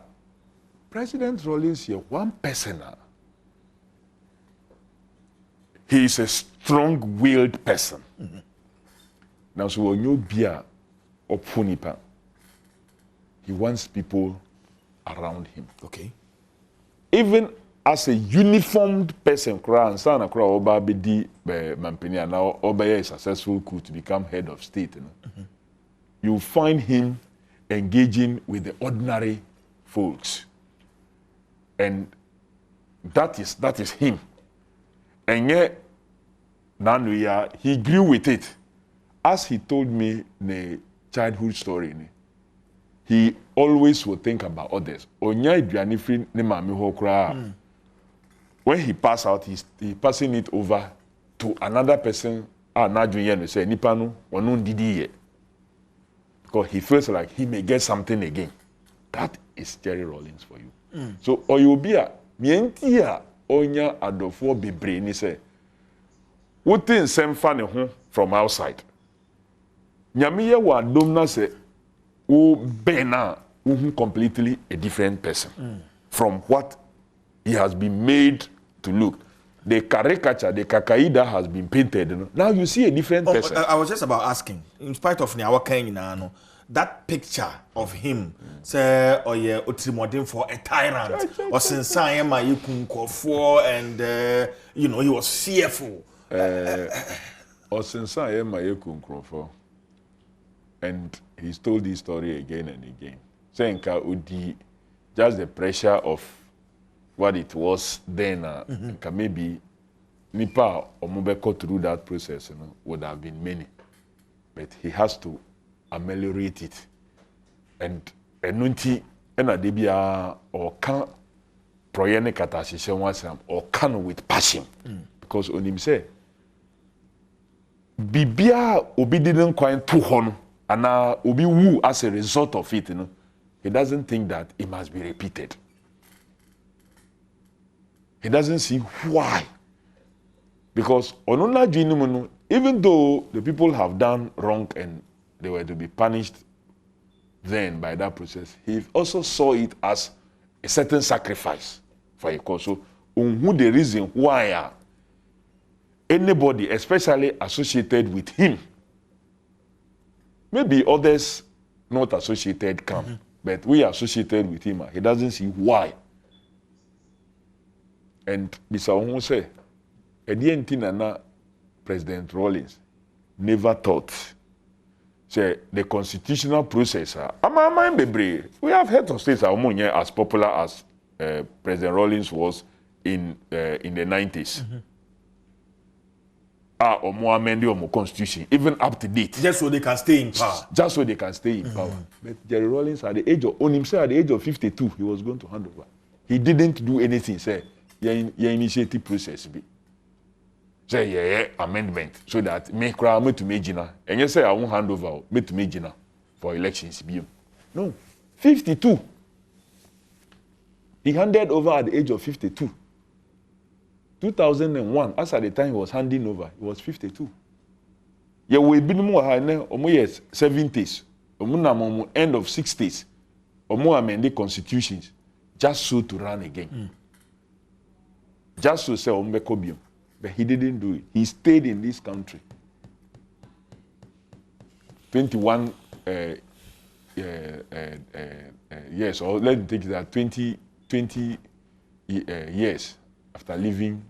President Rawlings here, one person. He is a strong-willed person. Now, so when you be a opunipa, he wants people around him. Okay. Even as a uniformed person, sana kura oba bedi mampenia now oba is successful coup to become head of state. You find him engaging with the ordinary folks, and that is him. And yet, he grew with it. As he told me the childhood story, he always would think about others. When he passed out, he's passing it over to another person. Because he feels like he may get something again. That is Jerry Rawlings for you. So, Oyobia, mientia onya adofo bebre ni say, wotin semfa from outside. Nyamiye wa domna say, o bena completely a different person from what he has been made to look. The caricature, the kakaida has been painted. Now you see a different person. I was just about asking, in spite of Nnawotwe, that picture of him, say, oh yeah, Otrimodin for a tyrant, or since I am a Yukunkofo, and you know, he was fearful. Or since I am a Yukunkofo, and he's told this story again and again. Saying Udi, just the pressure of what it was then, maybe Nipa or Mubeko through that process, you know, would have been many. But he has to ameliorate it. And Nunti Enadebia or can proyene katashisha wasam or can with passion. Because on him say Bibia obi didn't quite too hon and obi woo as a result of it, you know. He doesn't think that it must be repeated. He doesn't see why. Because even though the people have done wrong and they were to be punished then by that process, he also saw it as a certain sacrifice for a cause. So, who the reason why anybody, especially associated with him, maybe others not associated come, but we are associated with him. He doesn't see why. And Mr. Onwo say, President Rawlings never thought. Say the constitutional process. We have head of states as popular as President Rawlings was in the 90s. Omo constitution, even up to date. Just so they can stay in power. Just so they can stay in power. But Jerry Rawlings, at the age of 52, he was going to hand over. He didn't do anything. Say, initiative process be. Say, amendment so that me to Majina. And you say I won't hand over me to Majina for elections. No, 52. He handed over at the age of 52. 2001, as at the time he was handing over, he was 52. Yeah, we've been more almost 70s, end of 60s, or more amended constitutions, just so to run again. Just to say Ombekobium. But he didn't do it. He stayed in this country. 21 years, or let's take that 20 years after leaving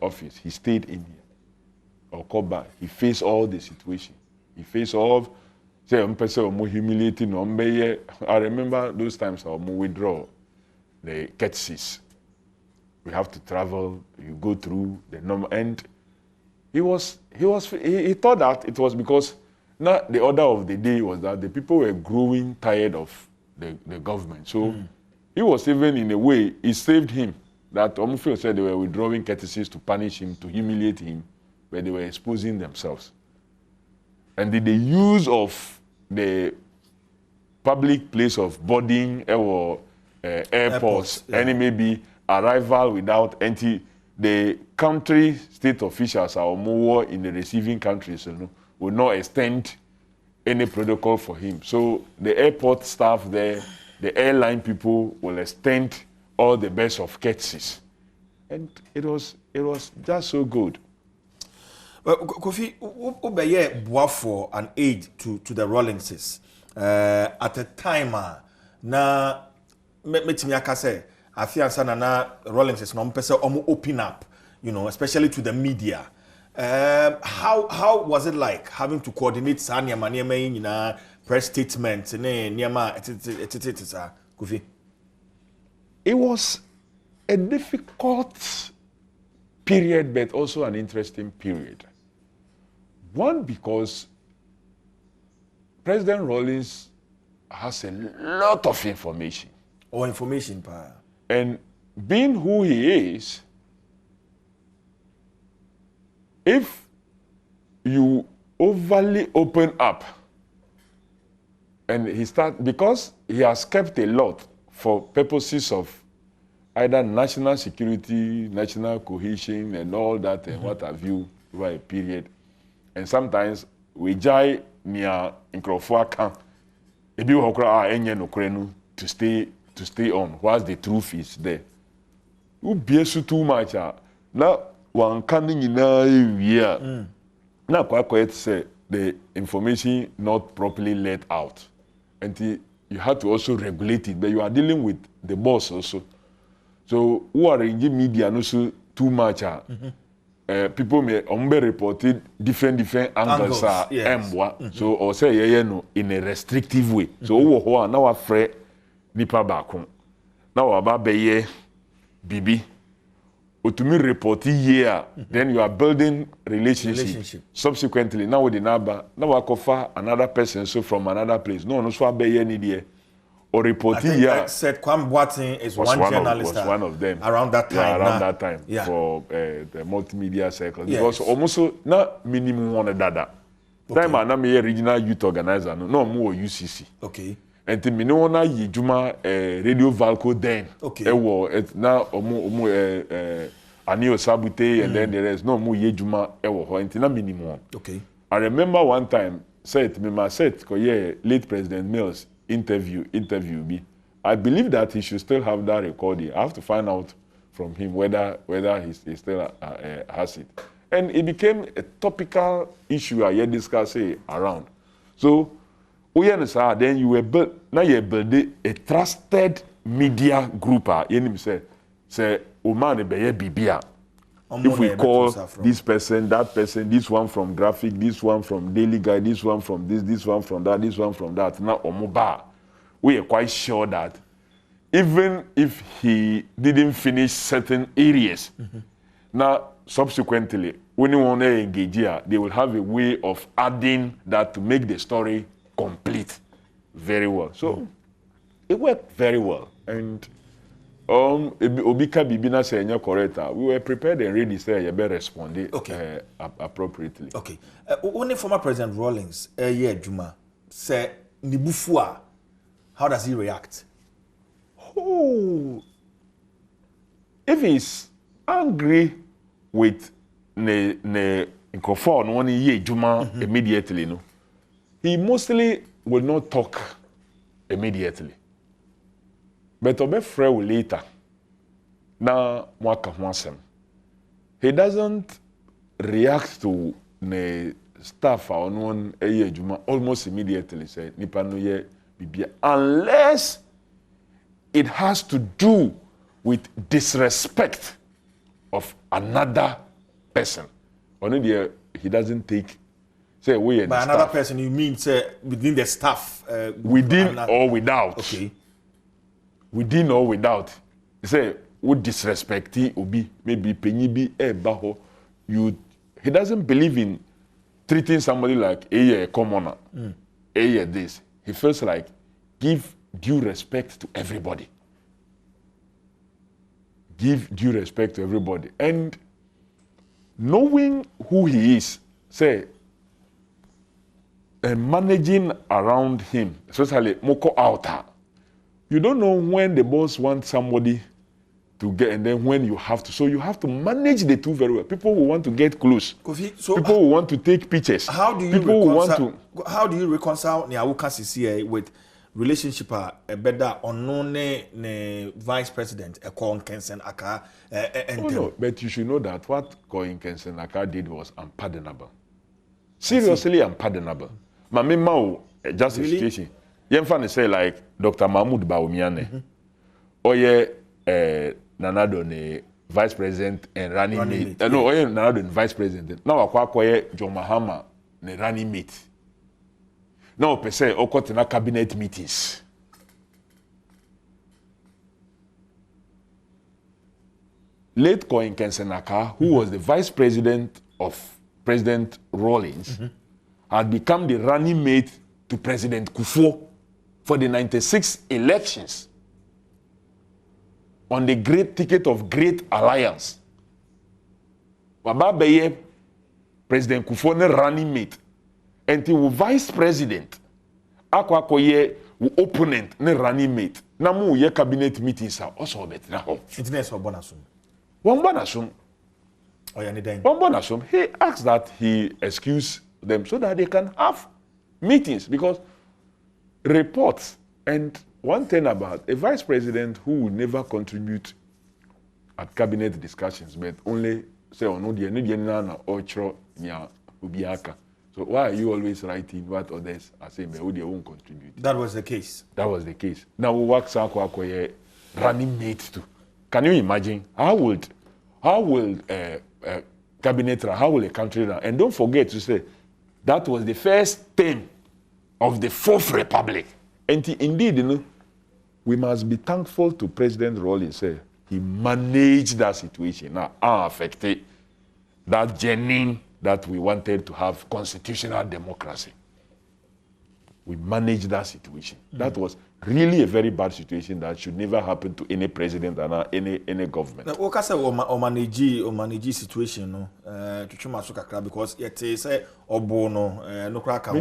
office, he stayed in here. Or come back. He faced all the situation. He faced all, say, more humiliating. I remember those times I withdraw the courtesies. We have to travel. You go through the normal, and he thought that it was because not the order of the day was that the people were growing tired of the government. So he was even in a way, it saved him. That Omufio said they were withdrawing courtesies to punish him, to humiliate him, but they were exposing themselves. And the use of the public place of boarding or airports, yeah. and maybe arrival without entry. The country state officials are more in the receiving countries, will not extend any protocol for him. So the airport staff there, the airline people will extend all the best of courtesies. And it was just so good. Well, Kofi, Ubeye bought for an aid to the Rawlingses. At a time, na metimiaka say, I feel na Rawlingses no mpese omu open up, especially to the media. How was it like having to coordinate Sanya Maniama press statements Kofi? It was a difficult period, but also an interesting period. One, because President Rawlings has a lot of information. Information, pa. And being who he is, if you overly open up, and because he has kept a lot for purposes of either national security, national cohesion, and all that, and what have you, over a period. And sometimes we jai near Nkrofua ebi hokra enye nokrenu to stay on, whilst the truth is there. You be too much. Now one coming in here. Now quite say the information not properly let out. And you have to also regulate it, but you are dealing with the boss also. So who are in the media no so too much. People may reported different angles yes. So or say no in a restrictive way. So who now afraid nipa baako. Now ababeye bibi. Utumi report here, then you are building relationship. Subsequently, now with the neighbor, now I offer another person so from another place. No so abeye ni there. Or report here. I said Kwam Boateng is one journalist. Was one of them around that time. That time for the multimedia circle. Yes. Because almost not minimum one dada. Time I am a regional youth organizer. No more UCC. Okay. And to me no na yijuma radio Valco then. Okay. Now Anio Sabute and then the rest. No more yijuma and na minimum. Okay. I remember one time late President Mills interview me. I believe that he should still have that recording. I have to find out from him whether he still has it. And it became a topical issue I discussed around. So, then you were built. Now you build a trusted media group. Say, Oman beye bibia. If we call this person, that person, this one from graphic, this one from Daily Guide, this one from this one from that, this one from that, now Omoba, we are quite sure that even if he didn't finish certain areas, now subsequently, when you want to engage here, they will have a way of adding that to make the story complete very well. So it worked very well. And Obika Bibina say correct. We were prepared and ready say you better respond appropriately. Okay. Only former President Rawlings, Juma, say Nibufua, how does he react? Oh, if he's angry with ne microphone one year Juma immediately, no, he mostly will not talk immediately. But obe frɛ wo later. Na mwaka hwasem. He doesn't react to the staff on one adwuma almost immediately. Say nipa no ye bibia unless it has to do with disrespect of another person. Only he doesn't take. Say we by another staff. Person, you mean say within the staff? Within or without. Okay. Within or without. Say would disrespect obi maybe penyi bi baho. He doesn't believe in treating somebody like a commoner. This. He feels like give due respect to everybody. Give due respect to everybody. And knowing who he is, say, managing around him, especially Moko Outer, you don't know when the boss wants somebody to get and then when you have to. So you have to manage the two very well. People who want to get close. Kofi, so people who want to take pictures. How do you reconcile Nnawotwe Yi with relationship better unknown ne vice president Ekon Kensen Aka no, but you should know that what Koin Kensen Aka did was unpardonable. Seriously unpardonable. Mami Mao just a situation. Yemfane say like Dr. Mahmoud Bawumiane. Oye Nanado ne vice president and running mate. No, oye Nanado ne vice president. Now akwa John Mahama ne running mate. Now per se okotena cabinet meetings. Late Koin Kensenaka, who was the vice president of President Rawlings, had become the running mate to President Kufuor for the 96 elections on the great ticket of Great Alliance. Wababeye, President Kufuor ne running mate, until vice president, akwakoye opponent ne running mate. Namu ye cabinet meetings are also better now. Internet or bonasum. One bonasum. Oh, yeah, one bonasum. He asked that he excuse them so that they can have meetings because reports and one thing about a vice president who would never contribute at cabinet discussions, but only say on or so why are you always writing what others are saying but they won't contribute? That was the case. That was the case. Now we work Sakwa running mates too. Can you imagine how will cabinet run, how will a country run? And don't forget to say that was the first term of the Fourth Republic. And indeed, you know, we must be thankful to President Rawlings. He managed that situation. Now, affected that journey that we wanted to have constitutional democracy. We managed that situation. That was really a very bad situation that should never happen to any president and any government. Now, what say o manage situation no to chuma so kakra because yet say obo no no kra ka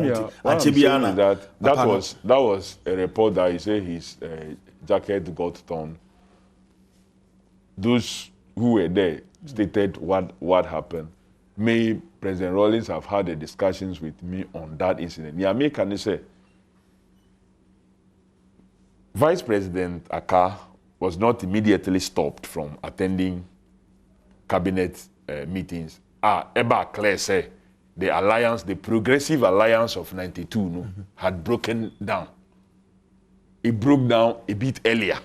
that was a report that he said his jacket got torn. Those who were there stated what happened. May President Rawlings have had the discussions with me on that incident. Niamey can say Vice President Aka was not immediately stopped from attending cabinet meetings. Eba Claire said the alliance, the progressive alliance of 92 had broken down. It broke down a bit earlier.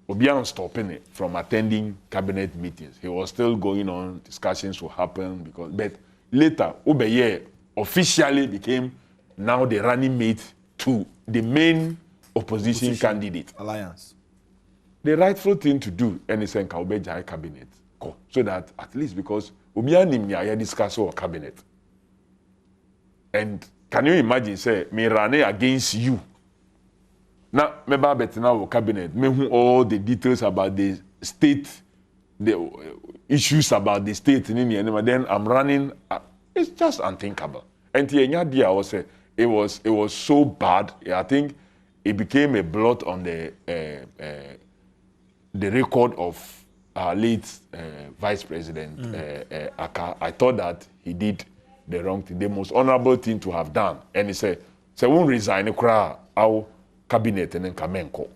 Obiang stopping it from attending cabinet meetings. He was still going on, discussions will happen but later, Obeye officially became now the running mate to the main opposition candidate. Alliance. The rightful thing to do, and it's in Kaubejai cabinet, so that at least because Obiang discuss our cabinet. And can you imagine, say, me run against you? Now, maybe better now cabinet, me all the details about the state, the issues about the state in India, then I'm running. It's just unthinkable. And it was so bad. I think it became a blot on the record of our late Vice President Aka. I thought that he did the wrong thing, the most honorable thing to have done. And he said, "So won't resign our cabinet and then Kamenko."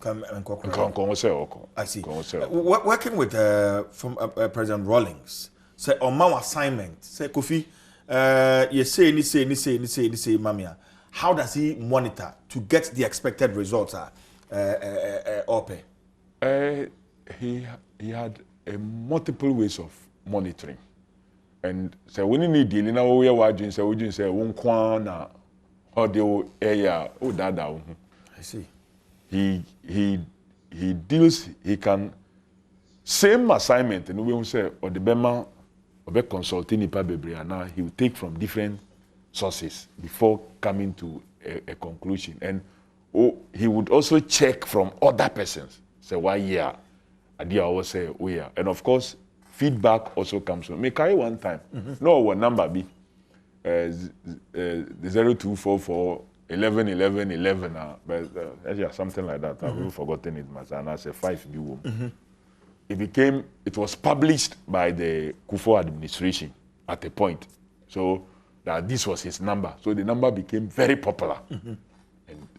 I see. Working with from President Rawlings, say on my assignment, say Kofi, you say, Mamia. How does he monitor to get the expected results? Ope? He had multiple ways of monitoring, and so when you need dealing now, we are watching. So we just say one corner or the area. Oh, that. I see. He deals. He can same assignment, and we will say or the Bema or consulting Nipa Bebre, now he will take from different sources before coming to a conclusion. And he would also check from other persons. Say, why yeah? I always say, oh yeah. And of course, feedback also comes from me. Carry one time. No, what number be? 0244 11 11 11 but yeah, something like that. I've even forgotten it, and I said 5 B. It was published by the Kufuor administration at a point, so that this was his number. So the number became very popular, and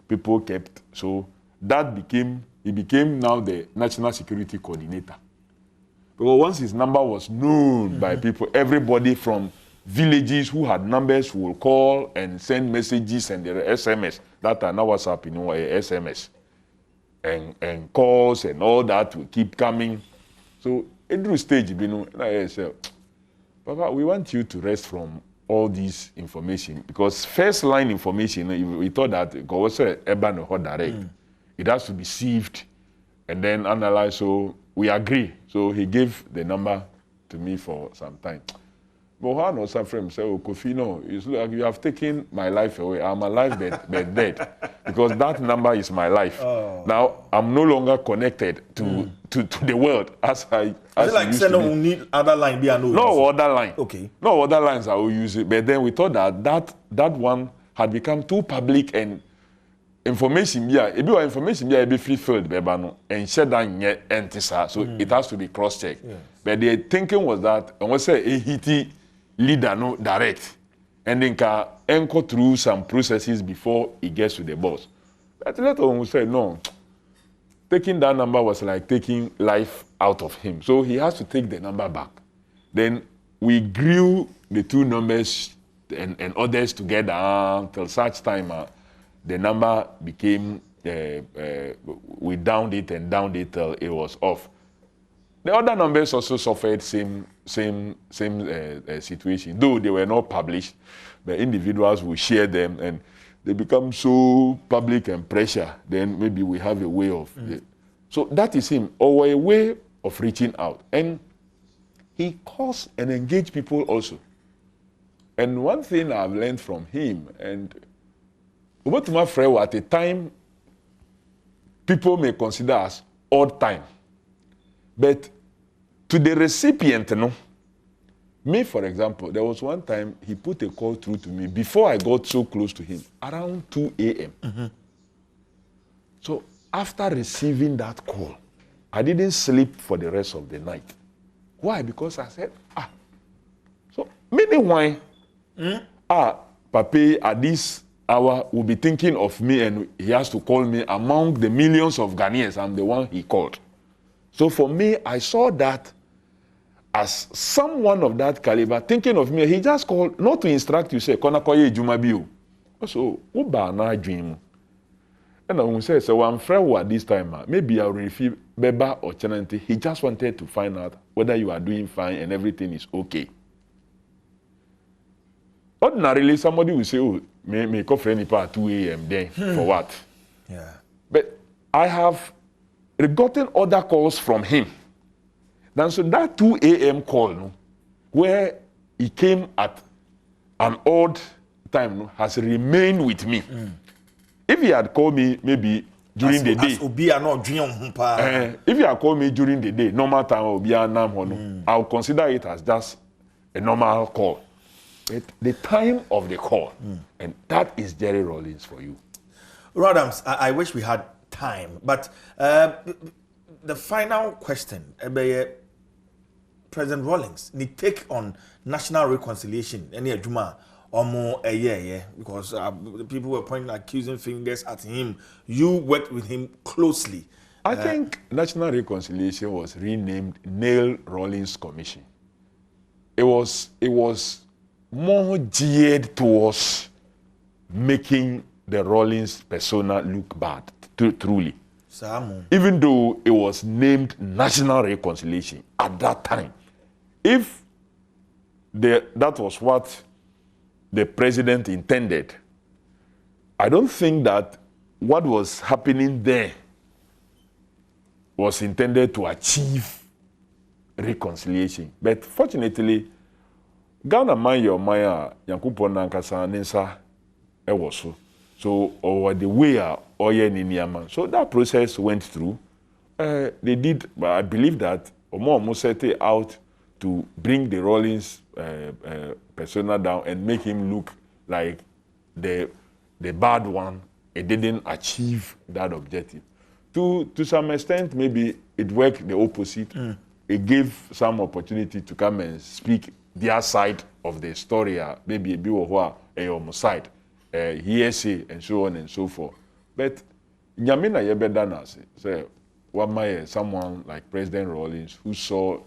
people kept. So he became now the national security coordinator. Because once his number was known by people, everybody from villages who had numbers will call and send messages and their SMS. That are now WhatsApp, SMS. And calls and all that will keep coming. So, it drew stage, I said, Papa, we want you to rest from all this information. Because first line information, we thought that direct. It has to be sieved and then analyzed. So, we agree. So, he gave the number to me for some time. But one was suffering, say, oh, Kofi, no, it's like you have taken my life away. I'm alive but dead. Because that number is my life. Oh. Now, I'm no longer connected to the world as I used to be. Need other line, no other line. Okay. No other lines I will use it. But then we thought that one had become too public and information, be free-filled, and shut down yet, so it has to be cross-checked. Yes. But the thinking was that, and we say, a leader no direct, and then can anchor through some processes before it gets to the boss. But later on we said no, taking that number was like taking life out of him. So he has to take the number back. Then we grew the two numbers and others together till such time the number became we downed it till it was off. The other numbers also suffered same situation, though they were not published. The individuals will share them, and they become so public and pressure. Then maybe we have a way of. So that is him, or a way of reaching out, and he calls and engage people also. And one thing I've learned from him, and what my friend at a time, people may consider as odd time, but to the recipient, me, for example, there was one time he put a call through to me before I got so close to him, around 2 a.m. So after receiving that call, I didn't sleep for the rest of the night. Why? Because I said, so maybe why, Papi at this hour will be thinking of me and he has to call me among the millions of Ghanaians. I'm the one he called. So for me, I saw that as someone of that caliber thinking of me. He just called, not to instruct you, say, Konakoye Jumabio. So, Ubana dream. And I will say, so I'm friend at this time, maybe I'll receive Beba or Chenante. He just wanted to find out whether you are doing fine and everything is okay. Ordinarily, somebody will say, oh, may call for any part 2 a.m. then for what? Yeah. But I have gotten other calls from him. Then so that 2 a.m. call, where he came at an odd time, has remained with me. If he had called me maybe during the day, if he had called me during the day, normal time, I'll consider it as just a normal call. But the time of the call, and that is Jerry Rawlings for you. Rodams, I wish we had time, but the final question, President Rawlings, ni take on national reconciliation, any adjuma or more a year, because people were pointing accusing fingers at him. You worked with him closely. I think national reconciliation was renamed Neil Rawlings Commission. It was more geared towards making the Rawlings persona look bad, truly. Even though it was named National Reconciliation at that time. If that was what the president intended, I don't think that what was happening there was intended to achieve reconciliation. But fortunately, Ghana man your maya Yankupon Nankasa Ninsa Ewoso. So over the way Oye Niniaman. So that process went through. They did, but I believe that Omo set it out to bring the Rawlings persona down and make him look like the bad one. It didn't achieve that objective. To some extent, maybe it worked the opposite. It gave some opportunity to come and speak their side of the story, maybe a bit of a side, hearsay, and so on and so forth. But Nyamina Yebedana say, someone like President Rawlings who saw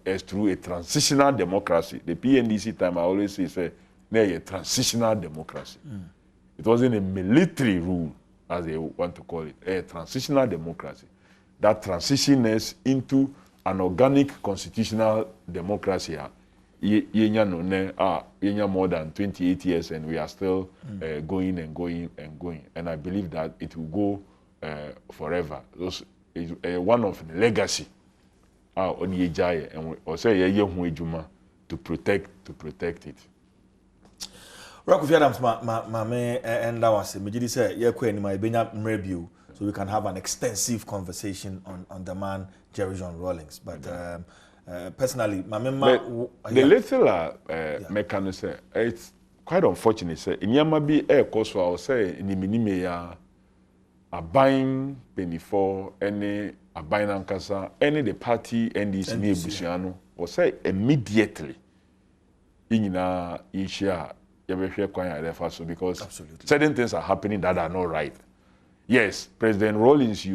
as through a transitional democracy. The PNDC time I always say a transitional democracy. It wasn't a military rule, as they want to call it, a transitional democracy. That transitions into an organic constitutional democracy. Yenya more than 28 years and we are still going and going and going. And I believe that it will go forever. Those is one of the legacy on Yejaya and also to protect it. Rock Adams, my and that was me. Say, review, so we can have an extensive conversation on the man Jerry John Rawlings. But personally, my member, the little mechanism, it's quite unfortunate. Say, in Yamabi air course, I will say in the minimum, a buying penny for any a buying ankasa, any the party and this new Busiano, or say immediately in Asia. Because certain things are happening that are not right. Yes, President Rawlings